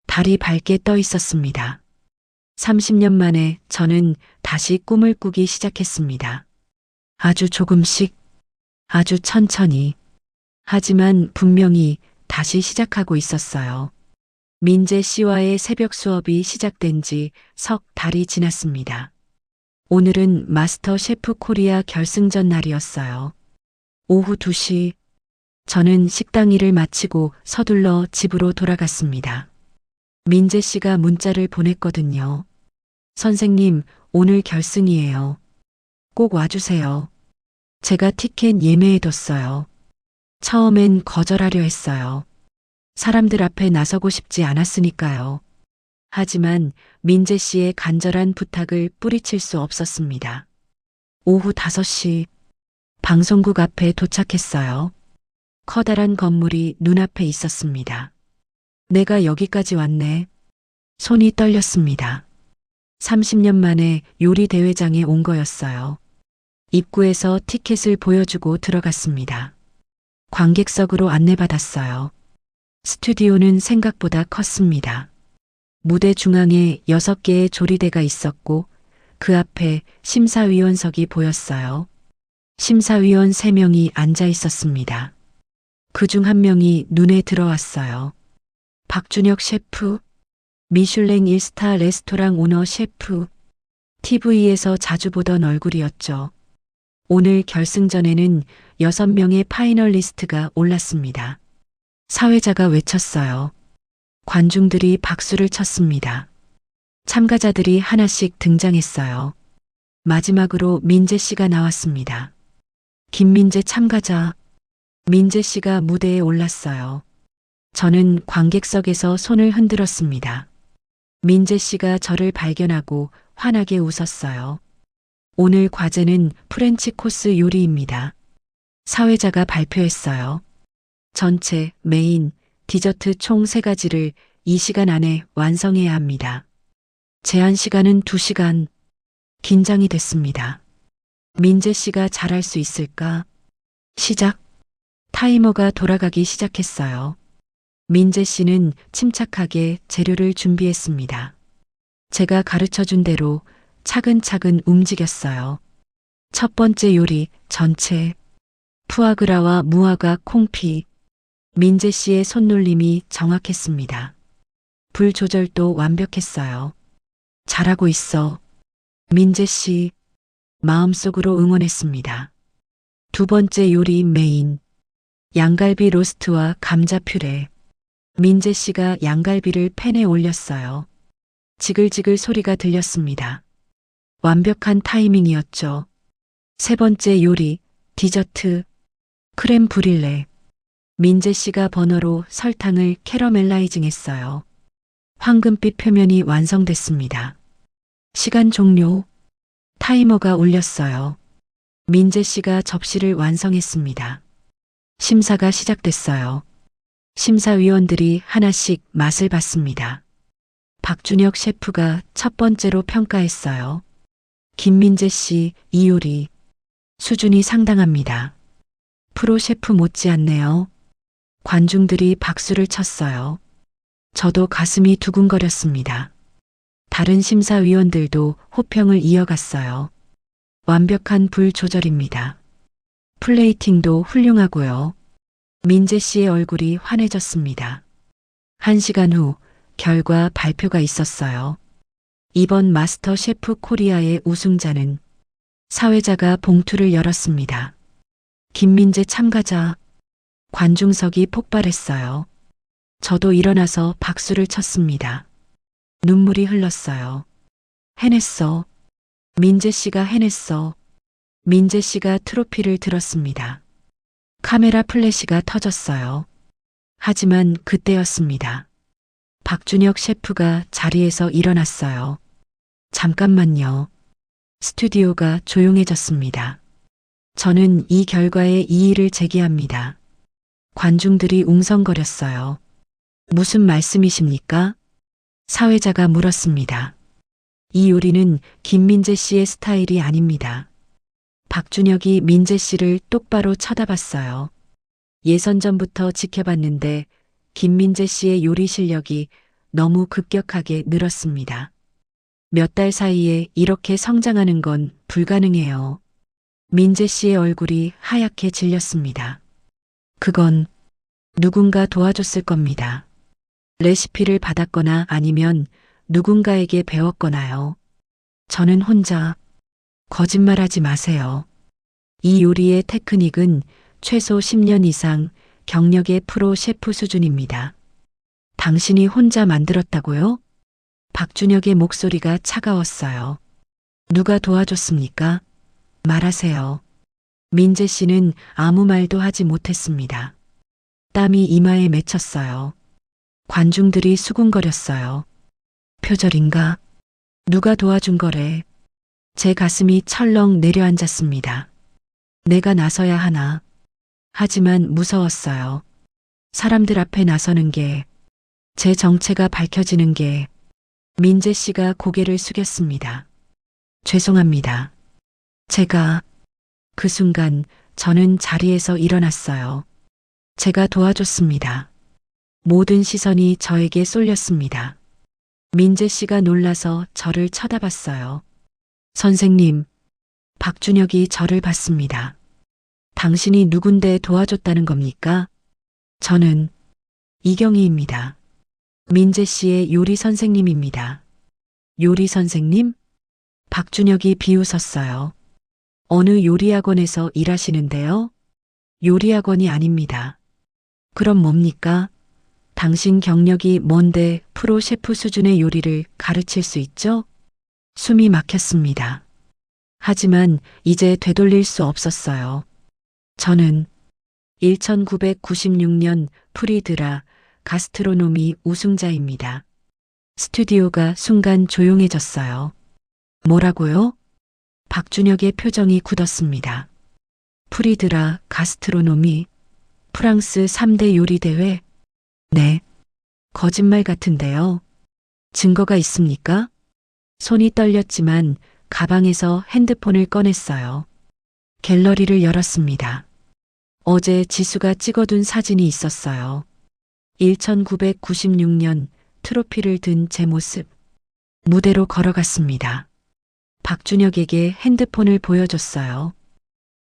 달이 밝게 떠 있었습니다. 30년 만에 저는 다시 꿈을 꾸기 시작했습니다. 아주 조금씩, 아주 천천히. 하지만 분명히 다시 시작하고 있었어요. 민재 씨와의 새벽 수업이 시작된 지 석 달이 지났습니다. 오늘은 마스터 셰프 코리아 결승전 날이었어요. 오후 2시, 저는 식당 일을 마치고 서둘러 집으로 돌아갔습니다. 민재 씨가 문자를 보냈거든요. 선생님, 오늘 결승이에요. 꼭 와주세요. 제가 티켓 예매해뒀어요. 처음엔 거절하려 했어요. 사람들 앞에 나서고 싶지 않았으니까요. 하지만 민재 씨의 간절한 부탁을 뿌리칠 수 없었습니다. 오후 5시 방송국 앞에 도착했어요. 커다란 건물이 눈앞에 있었습니다. 내가 여기까지 왔네. 손이 떨렸습니다. 30년 만에 요리 대회장에 온 거였어요. 입구에서 티켓을 보여주고 들어갔습니다. 관객석으로 안내받았어요. 스튜디오는 생각보다 컸습니다. 무대 중앙에 6개의 조리대가 있었고 그 앞에 심사위원석이 보였어요. 심사위원 3명이 앉아 있었습니다. 그중 한 명이 눈에 들어왔어요. 박준혁 셰프, 미슐랭 1스타 레스토랑 오너 셰프, TV에서 자주 보던 얼굴이었죠. 오늘 결승전에는 6명의 파이널리스트가 올랐습니다. 사회자가 외쳤어요. 관중들이 박수를 쳤습니다. 참가자들이 하나씩 등장했어요. 마지막으로 민재 씨가 나왔습니다. 김민재 참가자. 민재 씨가 무대에 올랐어요. 저는 관객석에서 손을 흔들었습니다. 민재 씨가 저를 발견하고 환하게 웃었어요. 오늘 과제는 프렌치 코스 요리입니다. 사회자가 발표했어요. 전체, 메인, 디저트 총 3가지를 2시간 안에 완성해야 합니다. 제한 시간은 2시간. 긴장이 됐습니다. 민재 씨가 잘할 수 있을까? 시작. 타이머가 돌아가기 시작했어요. 민재 씨는 침착하게 재료를 준비했습니다. 제가 가르쳐 준 대로 차근차근 움직였어요. 첫 번째 요리, 전체. 푸아그라와 무화과 콩피. 민재 씨의 손놀림이 정확했습니다. 불 조절도 완벽했어요. 잘하고 있어. 민재 씨, 마음속으로 응원했습니다. 두 번째 요리 메인. 양갈비 로스트와 감자 퓨레. 민재 씨가 양갈비를 팬에 올렸어요. 지글지글 소리가 들렸습니다. 완벽한 타이밍이었죠. 세 번째 요리, 디저트, 크렘 브릴레. 민재 씨가 버너로 설탕을 캐러멜라이징 했어요. 황금빛 표면이 완성됐습니다. 시간 종료. 타이머가 울렸어요. 민재 씨가 접시를 완성했습니다. 심사가 시작됐어요. 심사위원들이 하나씩 맛을 봤습니다. 박준혁 셰프가 첫 번째로 평가했어요. 김민재 씨, 이 요리. 수준이 상당합니다. 프로 셰프 못지않네요. 관중들이 박수를 쳤어요. 저도 가슴이 두근거렸습니다. 다른 심사위원들도 호평을 이어갔어요. 완벽한 불 조절입니다. 플레이팅도 훌륭하고요. 민재 씨의 얼굴이 환해졌습니다. 1시간 후 결과 발표가 있었어요. 이번 마스터 셰프 코리아의 우승자는 사회자가 봉투를 열었습니다. 김민재 참가자. 관중석이 폭발했어요. 저도 일어나서 박수를 쳤습니다. 눈물이 흘렀어요. 해냈어. 민재 씨가 해냈어. 민재 씨가 트로피를 들었습니다. 카메라 플래시가 터졌어요. 하지만 그때였습니다. 박준혁 셰프가 자리에서 일어났어요. 잠깐만요. 스튜디오가 조용해졌습니다. 저는 이 결과에 이의를 제기합니다. 관중들이 웅성거렸어요. 무슨 말씀이십니까? 사회자가 물었습니다. 이 요리는 김민재 씨의 스타일이 아닙니다. 박준혁이 민재 씨를 똑바로 쳐다봤어요. 예선전부터 지켜봤는데 김민재 씨의 요리 실력이 너무 급격하게 늘었습니다. 몇 달 사이에 이렇게 성장하는 건 불가능해요. 민재 씨의 얼굴이 하얗게 질렸습니다. 그건 누군가 도와줬을 겁니다. 레시피를 받았거나 아니면 누군가에게 배웠거나요. 저는 혼자. 거짓말하지 마세요. 이 요리의 테크닉은 최소 10년 이상 경력의 프로 셰프 수준입니다. 당신이 혼자 만들었다고요? 박준혁의 목소리가 차가웠어요. 누가 도와줬습니까? 말하세요. 민재 씨는 아무 말도 하지 못했습니다. 땀이 이마에 맺혔어요. 관중들이 수군거렸어요. 표절인가? 누가 도와준 거래? 제 가슴이 철렁 내려앉았습니다. 내가 나서야 하나? 하지만 무서웠어요. 사람들 앞에 나서는 게, 제 정체가 밝혀지는 게. 민재 씨가 고개를 숙였습니다. 죄송합니다. 제가, 그 순간 저는 자리에서 일어났어요. 제가 도와줬습니다. 모든 시선이 저에게 쏠렸습니다. 민재 씨가 놀라서 저를 쳐다봤어요. 선생님, 박준혁이 저를 봤습니다. 당신이 누군데 도와줬다는 겁니까? 저는 이경희입니다. 민재 씨의 요리 선생님입니다. 요리 선생님? 박준혁이 비웃었어요. 어느 요리학원에서 일하시는데요? 요리학원이 아닙니다. 그럼 뭡니까? 당신 경력이 뭔데 프로 셰프 수준의 요리를 가르칠 수 있죠? 숨이 막혔습니다. 하지만 이제 되돌릴 수 없었어요. 저는 1996년 프리드라 가스트로노미 우승자입니다. 스튜디오가 순간 조용해졌어요. 뭐라고요? 박준혁의 표정이 굳었습니다. 프리드라 가스트로노미, 프랑스 3대 요리대회? 네. 거짓말 같은데요. 증거가 있습니까? 손이 떨렸지만 가방에서 핸드폰을 꺼냈어요. 갤러리를 열었습니다. 어제 지수가 찍어둔 사진이 있었어요. 1996년 트로피를 든 제 모습. 무대로 걸어갔습니다. 박준혁에게 핸드폰을 보여줬어요.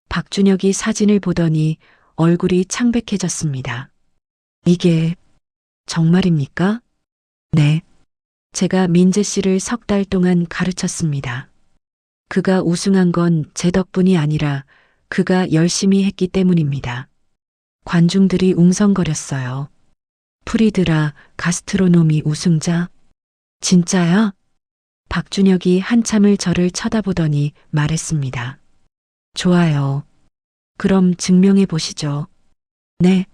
박준혁이 사진을 보더니 얼굴이 창백해졌습니다. 이게 정말입니까? 네. 제가 민재 씨를 3달 동안 가르쳤습니다. 그가 우승한 건 제 덕분이 아니라 그가 열심히 했기 때문입니다. 관중들이 웅성거렸어요. 프리드라 가스트로노미 우승자? 진짜야? 박준혁이 한참을 저를 쳐다보더니 말했습니다. 좋아요. 그럼 증명해 보시죠. 네.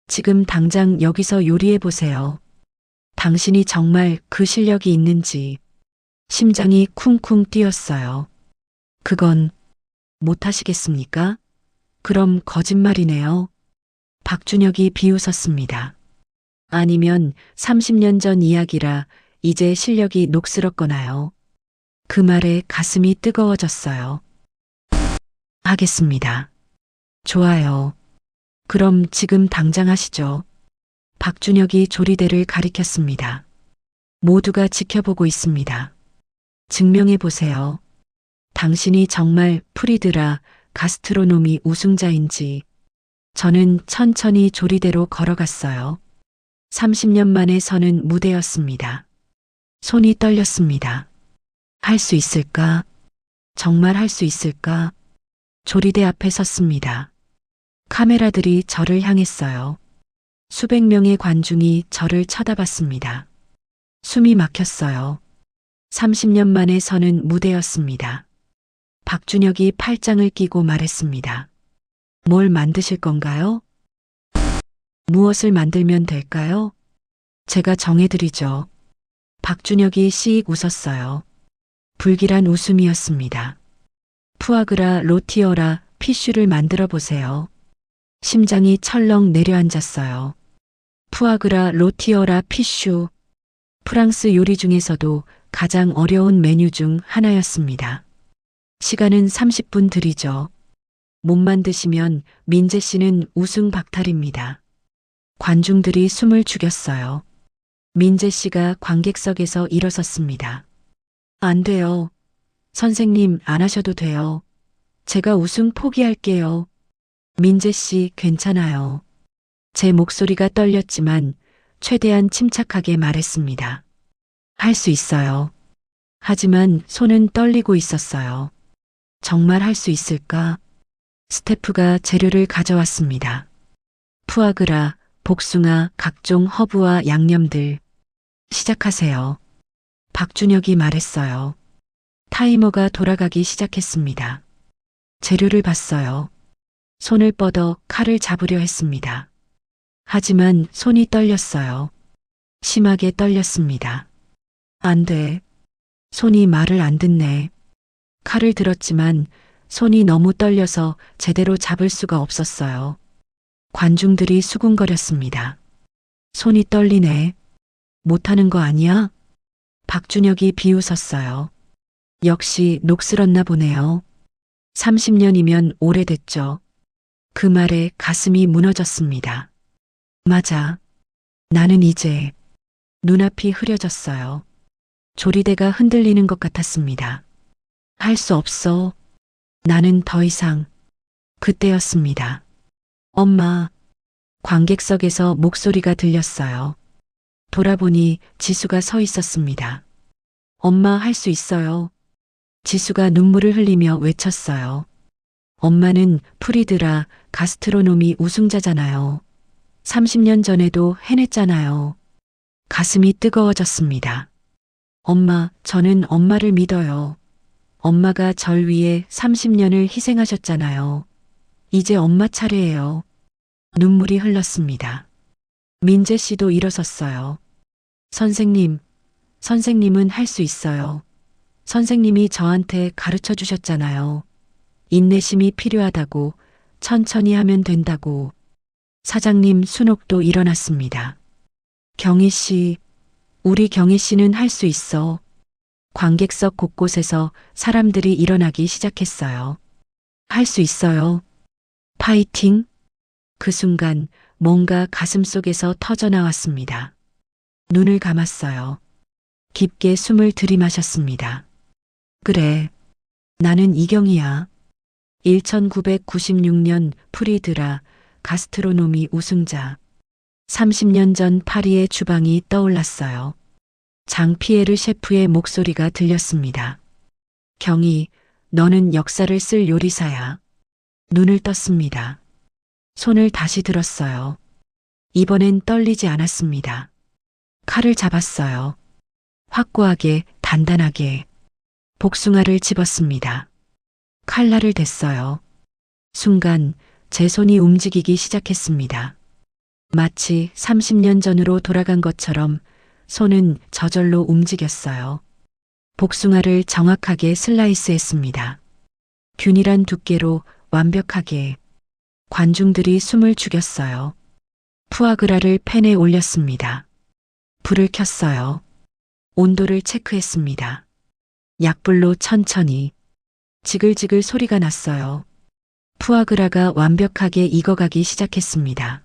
지금 당장 여기서 요리해 보세요. 당신이 정말 그 실력이 있는지. 심장이 쿵쿵 뛰었어요. 그건 못 하시겠습니까? 그럼 거짓말이네요. 박준혁이 비웃었습니다. 아니면 30년 전 이야기라 이제 실력이 녹슬었거나요. 그 말에 가슴이 뜨거워졌어요. 하겠습니다. 좋아요. 그럼 지금 당장 하시죠. 박준혁이 조리대를 가리켰습니다. 모두가 지켜보고 있습니다. 증명해 보세요. 당신이 정말 프리드라 가스트로노미 우승자인지. 저는 천천히 조리대로 걸어갔어요. 30년 만에 서는 무대였습니다. 손이 떨렸습니다. 할 수 있을까? 정말 할 수 있을까? 조리대 앞에 섰습니다. 카메라들이 저를 향했어요. 수백 명의 관중이 저를 쳐다봤습니다. 숨이 막혔어요. 30년 만에 서는 무대였습니다. 박준혁이 팔짱을 끼고 말했습니다. 뭘 만드실 건가요? 무엇을 만들면 될까요? 제가 정해드리죠. 박준혁이 씩 웃었어요. 불길한 웃음이었습니다. 푸아그라 로티어라 피쉬를 만들어 보세요. 심장이 철렁 내려앉았어요. 푸아그라 로티어라 피슈. 프랑스 요리 중에서도 가장 어려운 메뉴 중 하나였습니다. 시간은 30분 들이죠. 못 만드시면 민재 씨는 우승 박탈입니다. 관중들이 숨을 죽였어요. 민재 씨가 관객석에서 일어섰습니다. 안 돼요. 선생님 안 하셔도 돼요. 제가 우승 포기할게요. 민재 씨 괜찮아요. 제 목소리가 떨렸지만 최대한 침착하게 말했습니다. 할 수 있어요. 하지만 손은 떨리고 있었어요. 정말 할 수 있을까? 스태프가 재료를 가져왔습니다. 푸아그라, 복숭아, 각종 허브와 양념들. 시작하세요. 박준혁이 말했어요. 타이머가 돌아가기 시작했습니다. 재료를 봤어요. 손을 뻗어 칼을 잡으려 했습니다. 하지만 손이 떨렸어요. 심하게 떨렸습니다. 안 돼. 손이 말을 안 듣네. 칼을 들었지만 손이 너무 떨려서 제대로 잡을 수가 없었어요. 관중들이 수군거렸습니다. 손이 떨리네. 못하는 거 아니야? 박준혁이 비웃었어요. 역시 녹슬었나 보네요. 30년이면 오래됐죠. 그 말에 가슴이 무너졌습니다. 맞아. 나는 이제 눈앞이 흐려졌어요. 조리대가 흔들리는 것 같았습니다. 할 수 없어. 나는 더 이상. 그때였습니다. 엄마. 관객석에서 목소리가 들렸어요. 돌아보니 지수가 서 있었습니다. 엄마 할 수 있어요. 지수가 눈물을 흘리며 외쳤어요. 엄마는 프리드라 가스트로노미 우승자잖아요. 30년 전에도 해냈잖아요. 가슴이 뜨거워졌습니다. 엄마, 저는 엄마를 믿어요. 엄마가 절 위해 30년을 희생하셨잖아요. 이제 엄마 차례예요. 눈물이 흘렀습니다. 민재 씨도 일어섰어요. 선생님, 선생님은 할 수 있어요. 선생님이 저한테 가르쳐 주셨잖아요. 인내심이 필요하다고, 천천히 하면 된다고. 사장님 순옥도 일어났습니다. 경희 씨, 우리 경희 씨는 할 수 있어. 관객석 곳곳에서 사람들이 일어나기 시작했어요. 할 수 있어요. 파이팅! 그 순간 뭔가 가슴속에서 터져나왔습니다. 눈을 감았어요. 깊게 숨을 들이마셨습니다. 그래, 나는 이경희야. 1996년 프리드라 가스트로노미 우승자. 30년 전 파리의 주방이 떠올랐어요. 장피에르 셰프의 목소리가 들렸습니다. 경희, 너는 역사를 쓸 요리사야. 눈을 떴습니다. 손을 다시 들었어요. 이번엔 떨리지 않았습니다. 칼을 잡았어요. 확고하게, 단단하게. 복숭아를 집었습니다. 칼날을 댔어요. 순간 제 손이 움직이기 시작했습니다. 마치 30년 전으로 돌아간 것처럼 손은 저절로 움직였어요. 복숭아를 정확하게 슬라이스했습니다. 균일한 두께로 완벽하게. 관중들이 숨을 죽였어요. 푸아그라를 팬에 올렸습니다. 불을 켰어요. 온도를 체크했습니다. 약불로 천천히. 지글지글 소리가 났어요. 푸아그라가 완벽하게 익어가기 시작했습니다.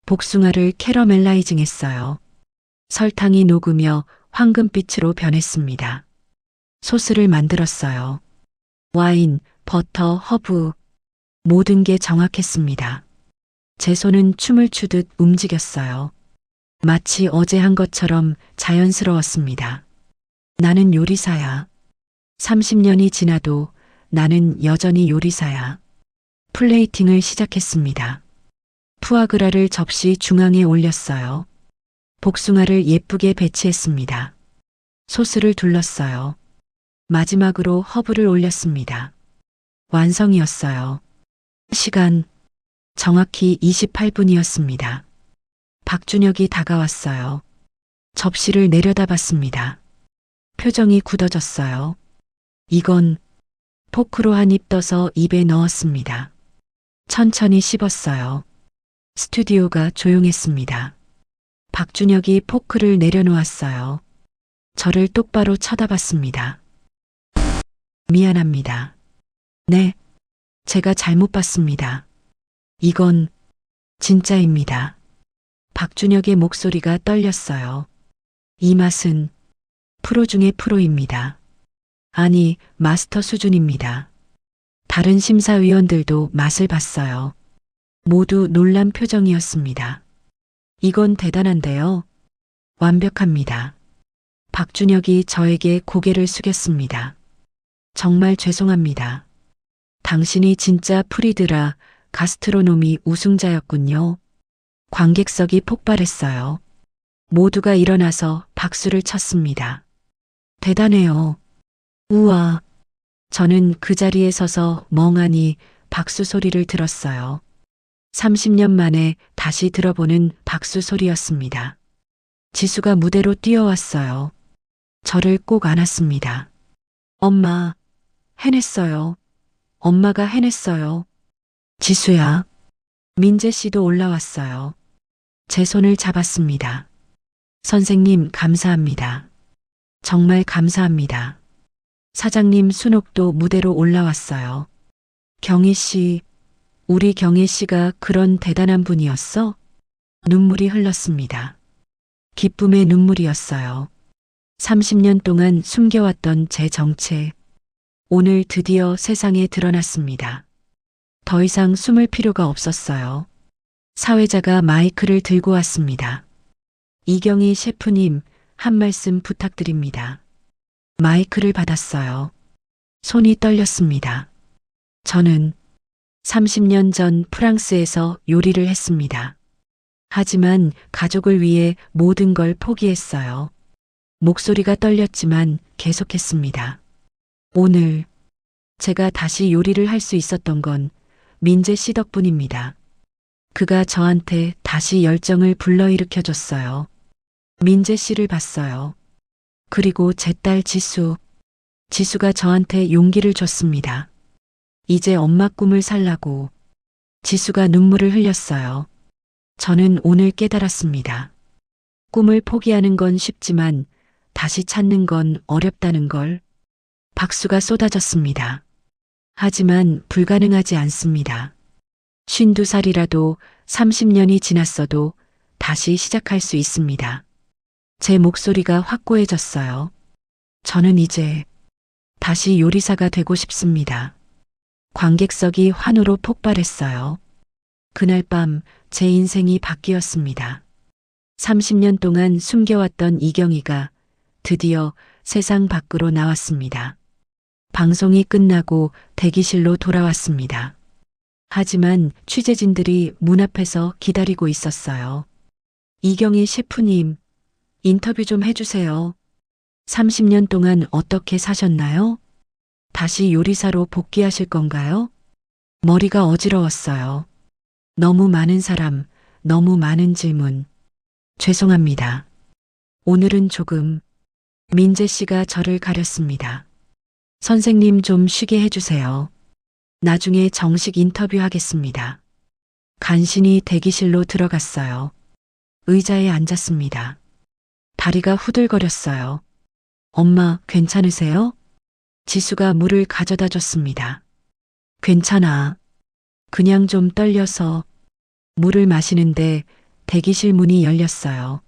복숭아를 캐러멜라이징 했어요. 설탕이 녹으며 황금빛으로 변했습니다. 소스를 만들었어요. 와인, 버터, 허브. 모든 게 정확했습니다. 제 손은 춤을 추듯 움직였어요. 마치 어제 한 것처럼 자연스러웠습니다. 나는 요리사야. 30년이 지나도 나는 여전히 요리사야. 플레이팅을 시작했습니다. 푸아그라를 접시 중앙에 올렸어요. 복숭아를 예쁘게 배치했습니다. 소스를 둘렀어요. 마지막으로 허브를 올렸습니다. 완성이었어요. 시간 정확히 28분이었습니다. 박준혁이 다가왔어요. 접시를 내려다봤습니다. 표정이 굳어졌어요. 이건 포크로 한 입 떠서 입에 넣었습니다. 천천히 씹었어요. 스튜디오가 조용했습니다. 박준혁이 포크를 내려놓았어요. 저를 똑바로 쳐다봤습니다. 미안합니다. 네, 제가 잘못 봤습니다. 이건 진짜입니다. 박준혁의 목소리가 떨렸어요. 이 맛은 프로 중의 프로입니다. 아니, 마스터 수준입니다. 다른 심사위원들도 맛을 봤어요. 모두 놀란 표정이었습니다. 이건 대단한데요. 완벽합니다. 박준혁이 저에게 고개를 숙였습니다. 정말 죄송합니다. 당신이 진짜 프리드라 가스트로노미 우승자였군요. 관객석이 폭발했어요. 모두가 일어나서 박수를 쳤습니다. 대단해요. 우와. 저는 그 자리에 서서 멍하니 박수 소리를 들었어요. 30년 만에 다시 들어보는 박수 소리였습니다. 지수가 무대로 뛰어왔어요. 저를 꼭 안았습니다. 엄마, 해냈어요. 엄마가 해냈어요. 지수야. 민재 씨도 올라왔어요. 제 손을 잡았습니다. 선생님, 감사합니다. 정말 감사합니다. 사장님 순옥도 무대로 올라왔어요. 경희 씨, 우리 경희 씨가 그런 대단한 분이었어? 눈물이 흘렀습니다. 기쁨의 눈물이었어요. 30년 동안 숨겨왔던 제 정체. 오늘 드디어 세상에 드러났습니다. 더 이상 숨을 필요가 없었어요. 사회자가 마이크를 들고 왔습니다. 이경희 셰프님, 한 말씀 부탁드립니다. 마이크를 받았어요. 손이 떨렸습니다. 저는 30년 전 프랑스에서 요리를 했습니다. 하지만 가족을 위해 모든 걸 포기했어요. 목소리가 떨렸지만 계속했습니다. 오늘 제가 다시 요리를 할 수 있었던 건 민재 씨 덕분입니다. 그가 저한테 다시 열정을 불러일으켜 줬어요. 민재 씨를 봤어요. 그리고 제 딸 지수. 지수가 저한테 용기를 줬습니다. 이제 엄마 꿈을 살라고. 지수가 눈물을 흘렸어요. 저는 오늘 깨달았습니다. 꿈을 포기하는 건 쉽지만 다시 찾는 건 어렵다는 걸. 박수가 쏟아졌습니다. 하지만 불가능하지 않습니다. 52살이라도 30년이 지났어도 다시 시작할 수 있습니다. 제 목소리가 확고해졌어요. 저는 이제 다시 요리사가 되고 싶습니다. 관객석이 환호로 폭발했어요. 그날 밤 제 인생이 바뀌었습니다. 30년 동안 숨겨왔던 이경희가 드디어 세상 밖으로 나왔습니다. 방송이 끝나고 대기실로 돌아왔습니다. 하지만 취재진들이 문 앞에서 기다리고 있었어요. 이경희 셰프님, 인터뷰 좀 해주세요. 30년 동안 어떻게 사셨나요? 다시 요리사로 복귀하실 건가요? 머리가 어지러웠어요. 너무 많은 사람, 너무 많은 질문. 죄송합니다. 오늘은 조금. 민재 씨가 저를 가렸습니다. 선생님 좀 쉬게 해주세요. 나중에 정식 인터뷰하겠습니다. 간신히 대기실로 들어갔어요. 의자에 앉았습니다. 다리가 후들거렸어요. 엄마, 괜찮으세요? 지수가 물을 가져다 줬습니다. 괜찮아. 그냥 좀 떨려서. 물을 마시는데 대기실 문이 열렸어요.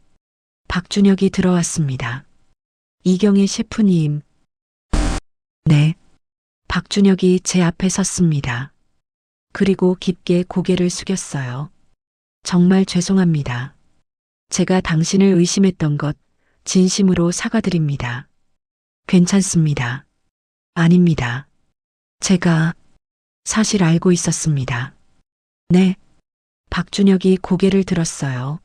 박준혁이 들어왔습니다. 이경희 셰프님. 네. 박준혁이 제 앞에 섰습니다. 그리고 깊게 고개를 숙였어요. 정말 죄송합니다. 제가 당신을 의심했던 것 진심으로 사과드립니다. 괜찮습니다. 아닙니다. 제가 사실 알고 있었습니다. 네. 박준혁이 고개를 들었어요.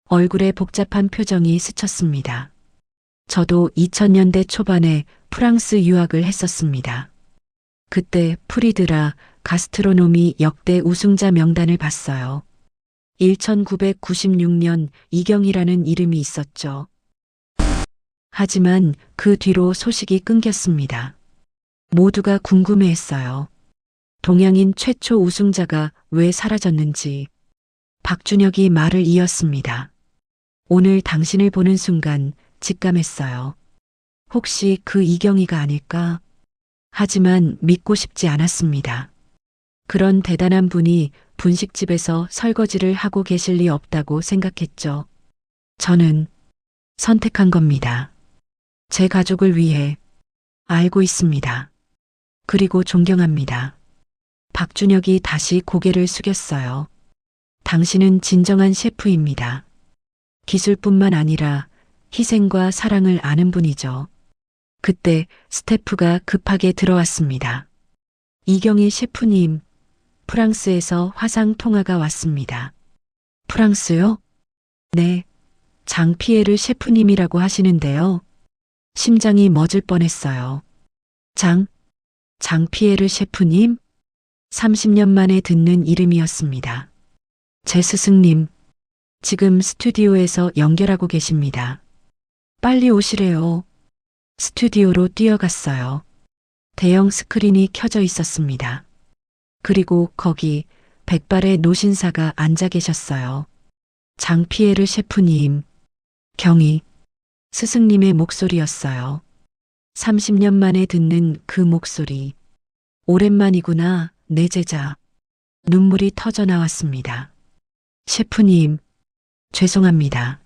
얼굴에 복잡한 표정이 스쳤습니다. 저도 2000년대 초반에 프랑스 유학을 했었습니다. 그때 프리드라 가스트로노미 역대 우승자 명단을 봤어요. 1996년 이경희라는 이름이 있었죠. 하지만 그 뒤로 소식이 끊겼습니다. 모두가 궁금해했어요. 동양인 최초 우승자가 왜 사라졌는지. 박준혁이 말을 이었습니다. 오늘 당신을 보는 순간 직감했어요. 혹시 그 이경희가 아닐까? 하지만 믿고 싶지 않았습니다. 그런 대단한 분이 분식집에서 설거지를 하고 계실 리 없다고 생각했죠. 저는 선택한 겁니다. 제 가족을 위해. 알고 있습니다. 그리고 존경합니다. 박준혁이 다시 고개를 숙였어요. 당신은 진정한 셰프입니다. 기술뿐만 아니라 희생과 사랑을 아는 분이죠. 그때 스태프가 급하게 들어왔습니다. 이경희 셰프님, 프랑스에서 화상 통화가 왔습니다. 프랑스요? 네, 장피에르 셰프님이라고 하시는데요. 심장이 멎을 뻔했어요. 장피에르 셰프님? 30년 만에 듣는 이름이었습니다. 제 스승님, 지금 스튜디오에서 연결하고 계십니다. 빨리 오시래요. 스튜디오로 뛰어갔어요. 대형 스크린이 켜져 있었습니다. 그리고 거기 백발의 노신사가 앉아 계셨어요. 장피에르 셰프님, 경희, 스승님의 목소리였어요. 30년 만에 듣는 그 목소리. 오랜만이구나, 내 제자. 눈물이 터져 나왔습니다. 셰프님, 죄송합니다.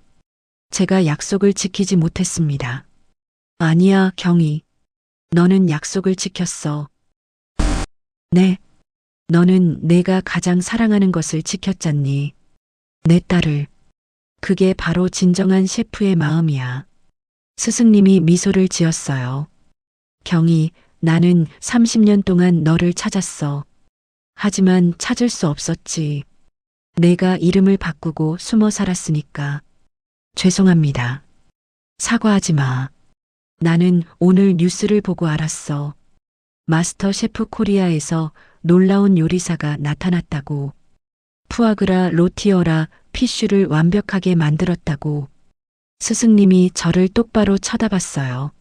제가 약속을 지키지 못했습니다. 아니야, 경희. 너는 약속을 지켰어. 네. 너는 내가 가장 사랑하는 것을 지켰잖니. 내 딸을. 그게 바로 진정한 셰프의 마음이야. 스승님이 미소를 지었어요. 경희, 나는 30년 동안 너를 찾았어. 하지만 찾을 수 없었지. 내가 이름을 바꾸고 숨어 살았으니까. 죄송합니다. 사과하지 마. 나는 오늘 뉴스를 보고 알았어. 마스터 셰프 코리아에서 놀라운 요리사가 나타났다고. 푸아그라 로티어라 피쉬를 완벽하게 만들었다고. 스승님이 저를 똑바로 쳐다봤어요.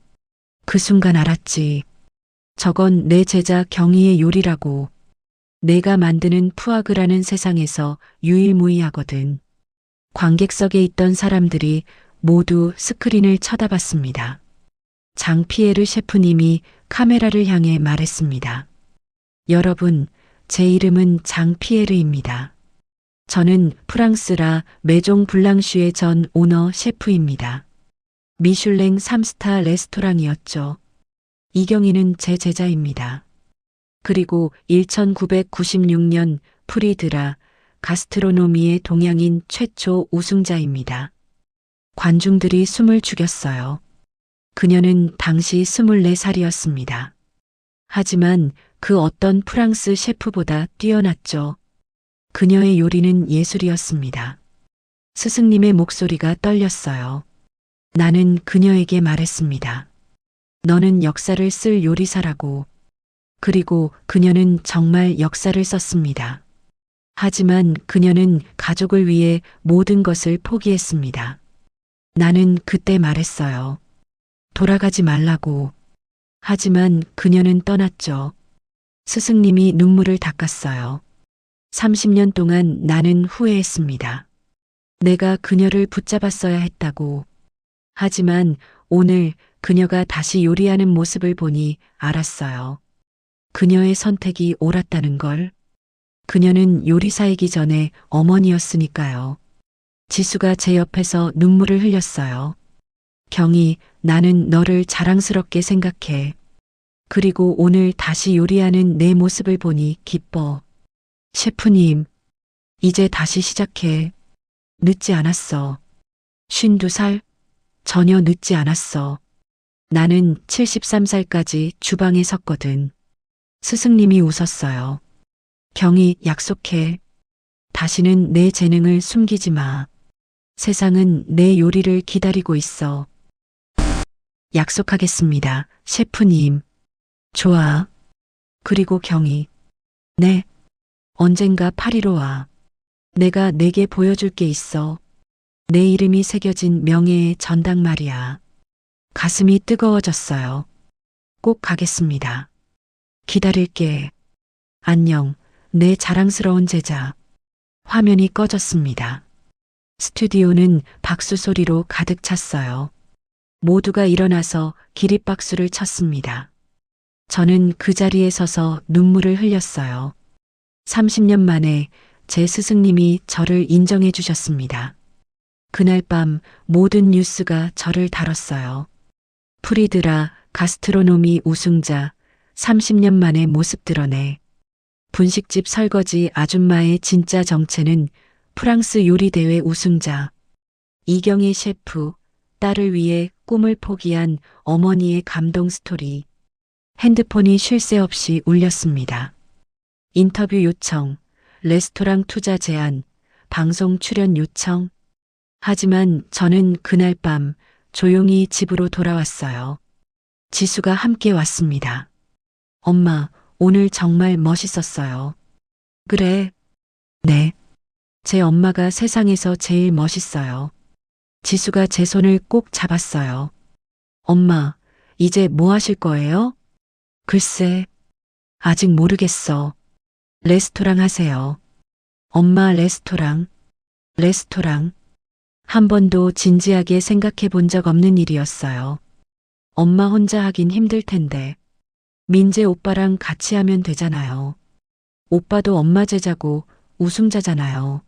그 순간 알았지. 저건 내 제자 경희의 요리라고. 내가 만드는 푸아그라는 세상에서 유일무이하거든. 관객석에 있던 사람들이 모두 스크린을 쳐다봤습니다. 장피에르 셰프님이 카메라를 향해 말했습니다. 여러분, 제 이름은 장피에르입니다. 저는 프랑스라 메종 블랑슈의 전 오너 셰프입니다. 미슐랭 3스타 레스토랑이었죠. 이경희는 제 제자입니다. 그리고 1996년 프리드라 가스트로노미의 동양인 최초 우승자입니다. 관중들이 숨을 죽였어요. 그녀는 당시 24살이었습니다. 하지만 그 어떤 프랑스 셰프보다 뛰어났죠. 그녀의 요리는 예술이었습니다. 스승님의 목소리가 떨렸어요. 나는 그녀에게 말했습니다. 너는 역사를 쓸 요리사라고. 그리고 그녀는 정말 역사를 썼습니다. 하지만 그녀는 가족을 위해 모든 것을 포기했습니다. 나는 그때 말했어요. 돌아가지 말라고. 하지만 그녀는 떠났죠. 스승님이 눈물을 닦았어요. 30년 동안 나는 후회했습니다. 내가 그녀를 붙잡았어야 했다고. 하지만 오늘 그녀가 다시 요리하는 모습을 보니 알았어요. 그녀의 선택이 옳았다는 걸. 그녀는 요리사이기 전에 어머니였으니까요. 지수가 제 옆에서 눈물을 흘렸어요. 경희, 나는 너를 자랑스럽게 생각해. 그리고 오늘 다시 요리하는 내 모습을 보니 기뻐. 셰프님, 이제 다시 시작해. 늦지 않았어. 52살? 전혀 늦지 않았어. 나는 73살까지 주방에 섰거든. 스승님이 웃었어요. 경희, 약속해. 다시는 내 재능을 숨기지 마. 세상은 내 요리를 기다리고 있어. 약속하겠습니다, 셰프님. 좋아. 그리고 경희. 네. 언젠가 파리로 와. 내가 내게 보여줄 게 있어. 내 이름이 새겨진 명예의 전당 말이야. 가슴이 뜨거워졌어요. 꼭 가겠습니다. 기다릴게. 안녕, 내 자랑스러운 제자. 화면이 꺼졌습니다. 스튜디오는 박수 소리로 가득 찼어요. 모두가 일어나서 기립박수를 쳤습니다. 저는 그 자리에 서서 눈물을 흘렸어요. 30년 만에 제 스승님이 저를 인정해 주셨습니다. 그날 밤 모든 뉴스가 저를 다뤘어요. 프리드라 가스트로노미 우승자 30년 만에 모습 드러내. 분식집 설거지 아줌마의 진짜 정체는 프랑스 요리대회 우승자. 이경희 셰프, 딸을 위해 꿈을 포기한 어머니의 감동 스토리. 핸드폰이 쉴 새 없이 울렸습니다. 인터뷰 요청, 레스토랑 투자 제안, 방송 출연 요청. 하지만 저는 그날 밤 조용히 집으로 돌아왔어요. 지수가 함께 왔습니다. 엄마, 오늘 정말 멋있었어요. 그래? 네. 제 엄마가 세상에서 제일 멋있어요. 지수가 제 손을 꼭 잡았어요. 엄마, 이제 뭐 하실 거예요? 글쎄, 아직 모르겠어. 레스토랑 하세요. 엄마 레스토랑. 한 번도 진지하게 생각해 본 적 없는 일이었어요. 엄마 혼자 하긴 힘들 텐데. 민재 오빠랑 같이 하면 되잖아요. 오빠도 엄마 제자고 우승자잖아요.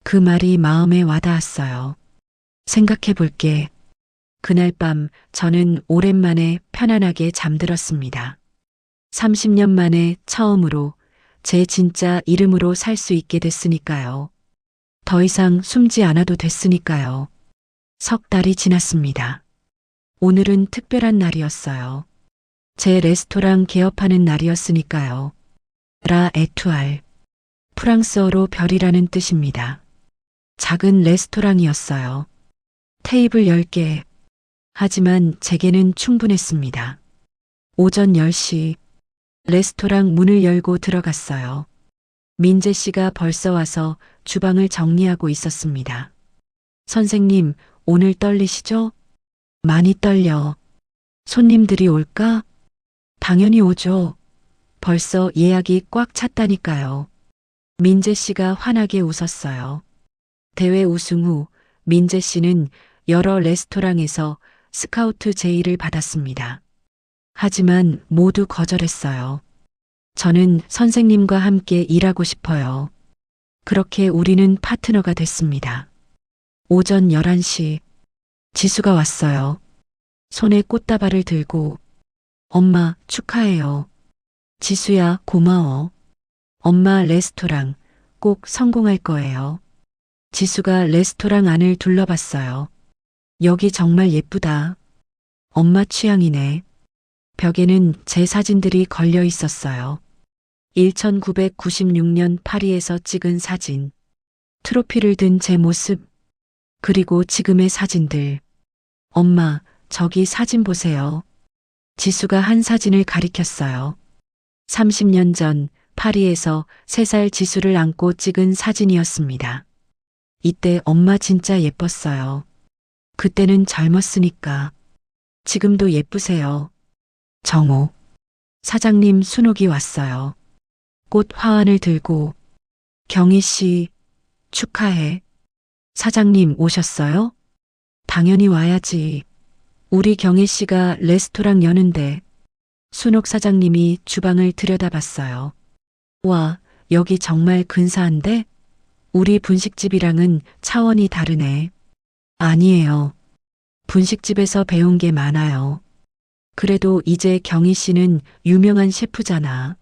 그 말이 마음에 와닿았어요. 생각해 볼게. 그날 밤 저는 오랜만에 편안하게 잠들었습니다. 30년 만에 처음으로 제 진짜 이름으로 살 수 있게 됐으니까요. 더 이상 숨지 않아도 됐으니까요. 석 달이 지났습니다. 오늘은 특별한 날이었어요. 제 레스토랑 개업하는 날이었으니까요. 라 에투알. 프랑스어로 별이라는 뜻입니다. 작은 레스토랑이었어요. 테이블 10개. 하지만 제게는 충분했습니다. 오전 10시 레스토랑 문을 열고 들어갔어요. 민재 씨가 벌써 와서 주방을 정리하고 있었습니다. 선생님, 오늘 떨리시죠? 많이 떨려. 손님들이 올까? 당연히 오죠. 벌써 예약이 꽉 찼다니까요. 민재 씨가 환하게 웃었어요. 대회 우승 후 민재 씨는 여러 레스토랑에서 스카우트 제의를 받았습니다. 하지만 모두 거절했어요. 저는 선생님과 함께 일하고 싶어요. 그렇게 우리는 파트너가 됐습니다. 오전 11시 지수가 왔어요. 손에 꽃다발을 들고 엄마 축하해요. 지수야 고마워. 엄마 레스토랑 꼭 성공할 거예요. 지수가 레스토랑 안을 둘러봤어요. 여기 정말 예쁘다. 엄마 취향이네. 벽에는 제 사진들이 걸려 있었어요. 1996년 파리에서 찍은 사진. 트로피를 든 제 모습. 그리고 지금의 사진들. 엄마, 저기 사진 보세요. 지수가 한 사진을 가리켰어요. 30년 전 파리에서 3살 지수를 안고 찍은 사진이었습니다. 이때 엄마 진짜 예뻤어요. 그때는 젊었으니까. 지금도 예쁘세요. 정호. 사장님 순옥이 왔어요. 꽃 화환을 들고. 경희 씨, 축하해. 사장님 오셨어요? 당연히 와야지. 우리 경희 씨가 레스토랑 여는데. 순옥 사장님이 주방을 들여다봤어요. 와, 여기 정말 근사한데? 우리 분식집이랑은 차원이 다르네. 아니에요. 분식집에서 배운 게 많아요. 그래도 이제 경희 씨는 유명한 셰프잖아.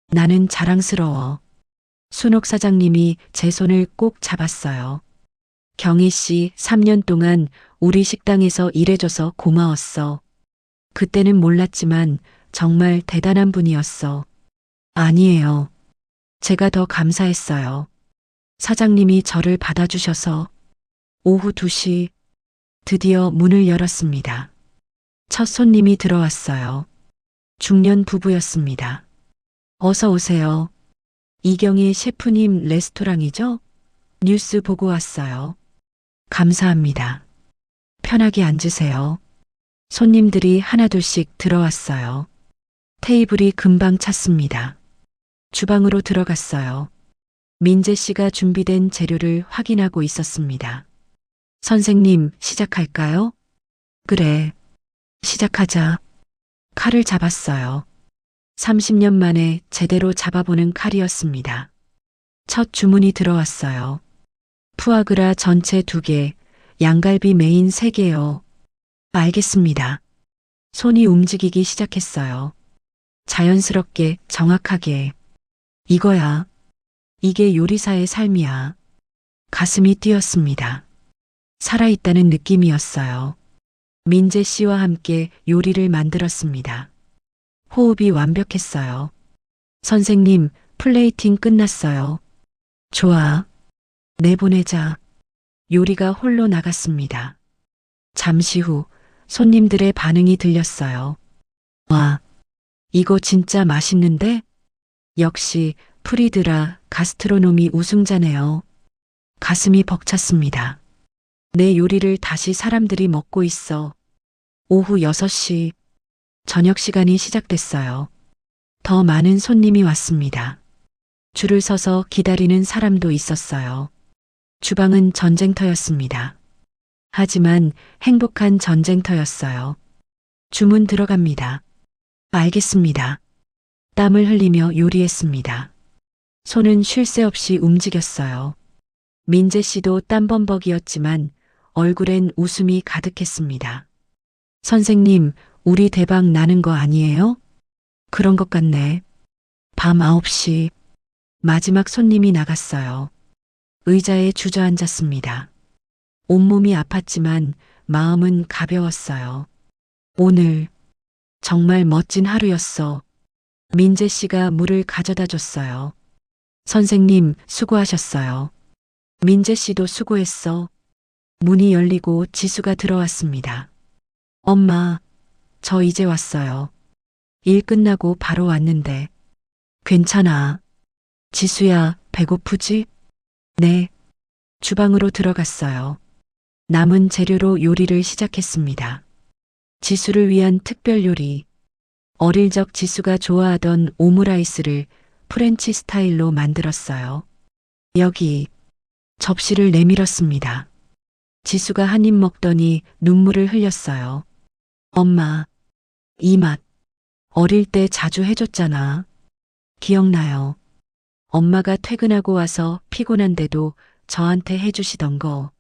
나는 자랑스러워. 순옥 사장님이 제 손을 꼭 잡았어요. 경희 씨 3년 동안 우리 식당에서 일해줘서 고마웠어. 그때는 몰랐지만 정말 대단한 분이었어. 아니에요. 제가 더 감사했어요. 사장님이 저를 받아주셔서. 오후 2시 드디어 문을 열었습니다. 첫 손님이 들어왔어요. 중년 부부였습니다. 어서 오세요. 이경희 셰프님 레스토랑이죠? 뉴스 보고 왔어요. 감사합니다. 편하게 앉으세요. 손님들이 하나둘씩 들어왔어요. 테이블이 금방 찼습니다. 주방으로 들어갔어요. 민재 씨가 준비된 재료를 확인하고 있었습니다. 선생님, 시작할까요? 그래. 시작하자. 칼을 잡았어요. 30년 만에 제대로 잡아보는 칼이었습니다. 첫 주문이 들어왔어요. 푸아그라 전체 2개, 양갈비 메인 3개요. 알겠습니다. 손이 움직이기 시작했어요. 자연스럽게, 정확하게. 이거야. 이게 요리사의 삶이야. 가슴이 뛰었습니다. 살아있다는 느낌이었어요. 민재 씨와 함께 요리를 만들었습니다. 호흡이 완벽했어요. 선생님, 플레이팅 끝났어요. 좋아. 내보내자. 요리가 홀로 나갔습니다. 잠시 후 손님들의 반응이 들렸어요. 와, 이거 진짜 맛있는데? 역시 프리드라 가스트로노미 우승자네요. 가슴이 벅찼습니다. 내 요리를 다시 사람들이 먹고 있어. 오후 6시 저녁 시간이 시작됐어요. 더 많은 손님이 왔습니다. 줄을 서서 기다리는 사람도 있었어요. 주방은 전쟁터였습니다. 하지만 행복한 전쟁터였어요. 주문 들어갑니다. 알겠습니다. 땀을 흘리며 요리했습니다. 손은 쉴 새 없이 움직였어요. 민재 씨도 땀범벅이었지만 얼굴엔 웃음이 가득했습니다. 선생님, 우리 대박 나는 거 아니에요? 그런 것 같네. 밤 9시 마지막 손님이 나갔어요. 의자에 주저앉았습니다. 온몸이 아팠지만 마음은 가벼웠어요. 오늘 정말 멋진 하루였어. 민재 씨가 물을 가져다 줬어요. 선생님, 수고하셨어요. 민재 씨도 수고했어. 문이 열리고 지수가 들어왔습니다. 엄마, 저 이제 왔어요. 일 끝나고 바로 왔는데. 괜찮아. 지수야, 배고프지? 네. 주방으로 들어갔어요. 남은 재료로 요리를 시작했습니다. 지수를 위한 특별 요리. 어릴 적 지수가 좋아하던 오므라이스를 프렌치 스타일로 만들었어요. 여기 접시를 내밀었습니다. 지수가 한 입 먹더니 눈물을 흘렸어요. 엄마, 이 맛 어릴 때 자주 해줬잖아. 기억나요. 엄마가 퇴근하고 와서 피곤한데도 저한테 해주시던 거.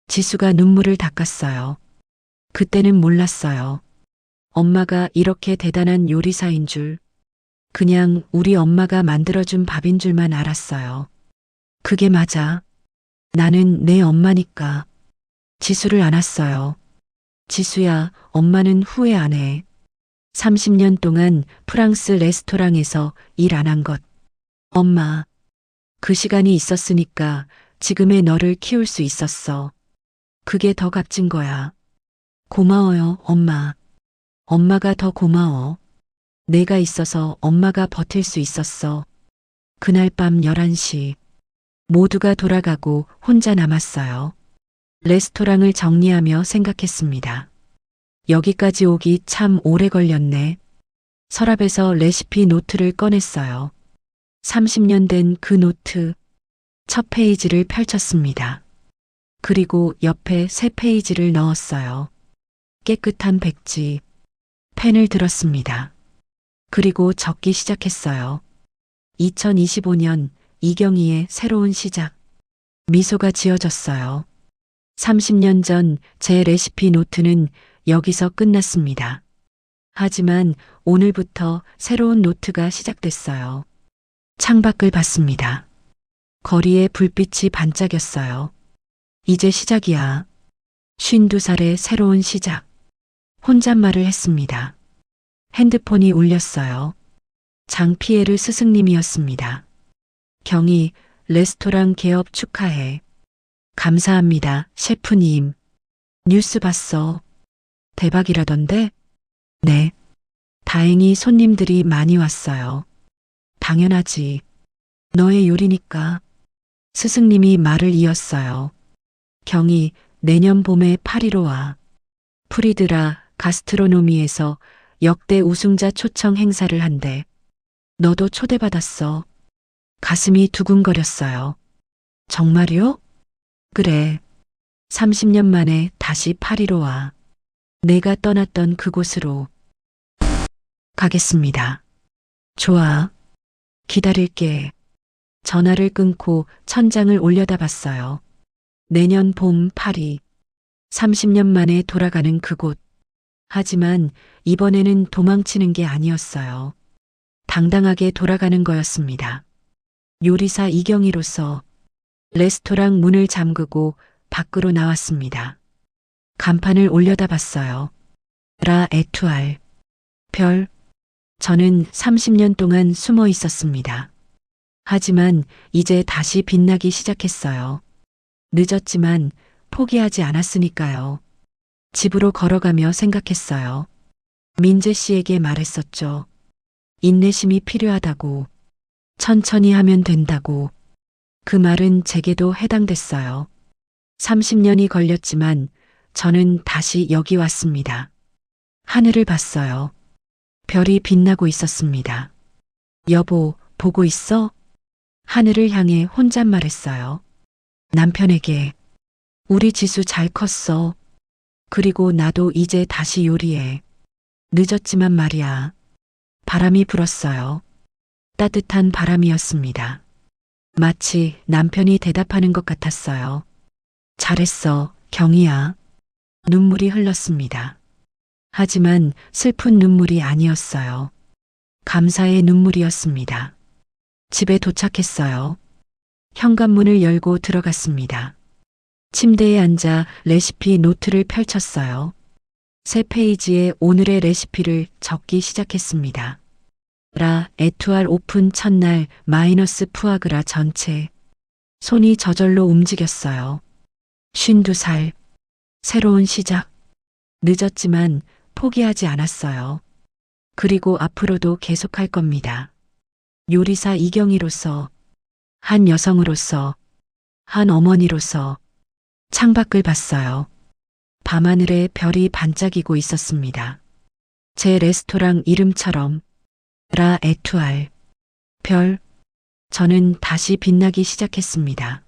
지수가 눈물을 닦았어요. 그때는 몰랐어요. 엄마가 이렇게 대단한 요리사인 줄. 그냥 우리 엄마가 만들어준 밥인 줄만 알았어요. 그게 맞아. 나는 내 엄마니까. 지수를 안았어요. 지수야, 엄마는 후회 안 해. 30년 동안 프랑스 레스토랑에서 일 안 한 것. 엄마, 그 시간이 있었으니까 지금의 너를 키울 수 있었어. 그게 더 값진 거야. 고마워요, 엄마. 엄마가 더 고마워. 내가 있어서 엄마가 버틸 수 있었어. 그날 밤 11시. 모두가 돌아가고 혼자 남았어요. 레스토랑을 정리하며 생각했습니다. 여기까지 오기 참 오래 걸렸네. 서랍에서 레시피 노트를 꺼냈어요. 30년 된 그 노트. 첫 페이지를 펼쳤습니다. 그리고 옆에 새 페이지를 넣었어요. 깨끗한 백지. 펜을 들었습니다. 그리고 적기 시작했어요. 2025년 이경희의 새로운 시작. 미소가 지어졌어요. 30년 전 제 레시피 노트는 여기서 끝났습니다. 하지만 오늘부터 새로운 노트가 시작됐어요. 창밖을 봤습니다. 거리에 불빛이 반짝였어요. 이제 시작이야. 52살의 새로운 시작. 혼잣말을 했습니다. 핸드폰이 울렸어요. 장피에르 스승님이었습니다. 경희, 레스토랑 개업 축하해. 감사합니다, 셰프님. 뉴스 봤어. 대박이라던데? 네. 다행히 손님들이 많이 왔어요. 당연하지. 너의 요리니까. 스승님이 말을 이었어요. 경희, 내년 봄에 파리로 와. 프리드라 가스트로노미에서 역대 우승자 초청 행사를 한대. 너도 초대받았어. 가슴이 두근거렸어요. 정말요? 그래. 30년 만에 다시 파리로 와. 내가 떠났던 그곳으로 가겠습니다. 좋아. 기다릴게. 전화를 끊고 천장을 올려다봤어요. 내년 봄 파리. 30년 만에 돌아가는 그곳. 하지만 이번에는 도망치는 게 아니었어요. 당당하게 돌아가는 거였습니다. 요리사 이경희로서 레스토랑 문을 잠그고 밖으로 나왔습니다. 간판을 올려다봤어요. 라 에투알. 별. 저는 30년 동안 숨어 있었습니다. 하지만 이제 다시 빛나기 시작했어요. 늦었지만 포기하지 않았으니까요. 집으로 걸어가며 생각했어요. 민재 씨에게 말했었죠. 인내심이 필요하다고. 천천히 하면 된다고. 그 말은 제게도 해당됐어요. 30년이 걸렸지만 저는 다시 여기 왔습니다. 하늘을 봤어요. 별이 빛나고 있었습니다. 여보, 보고 있어? 하늘을 향해 혼잣말했어요. 남편에게. 우리 지수 잘 컸어. 그리고 나도 이제 다시 요리해. 늦었지만 말이야. 바람이 불었어요. 따뜻한 바람이었습니다. 마치 남편이 대답하는 것 같았어요. 잘했어, 경희야. 눈물이 흘렀습니다. 하지만 슬픈 눈물이 아니었어요. 감사의 눈물이었습니다. 집에 도착했어요. 현관문을 열고 들어갔습니다. 침대에 앉아 레시피 노트를 펼쳤어요. 새 페이지에 오늘의 레시피를 적기 시작했습니다. 라 에투알 오픈 첫날 마이너스 푸아그라 전체. 손이 저절로 움직였어요. 52살. 새로운 시작. 늦었지만 포기하지 않았어요. 그리고 앞으로도 계속할 겁니다. 요리사 이경희로서, 한 여성으로서, 한 어머니로서 창밖을 봤어요. 밤하늘에 별이 반짝이고 있었습니다. 제 레스토랑 이름처럼 라 에투알. 별. 저는 다시 빛나기 시작했습니다.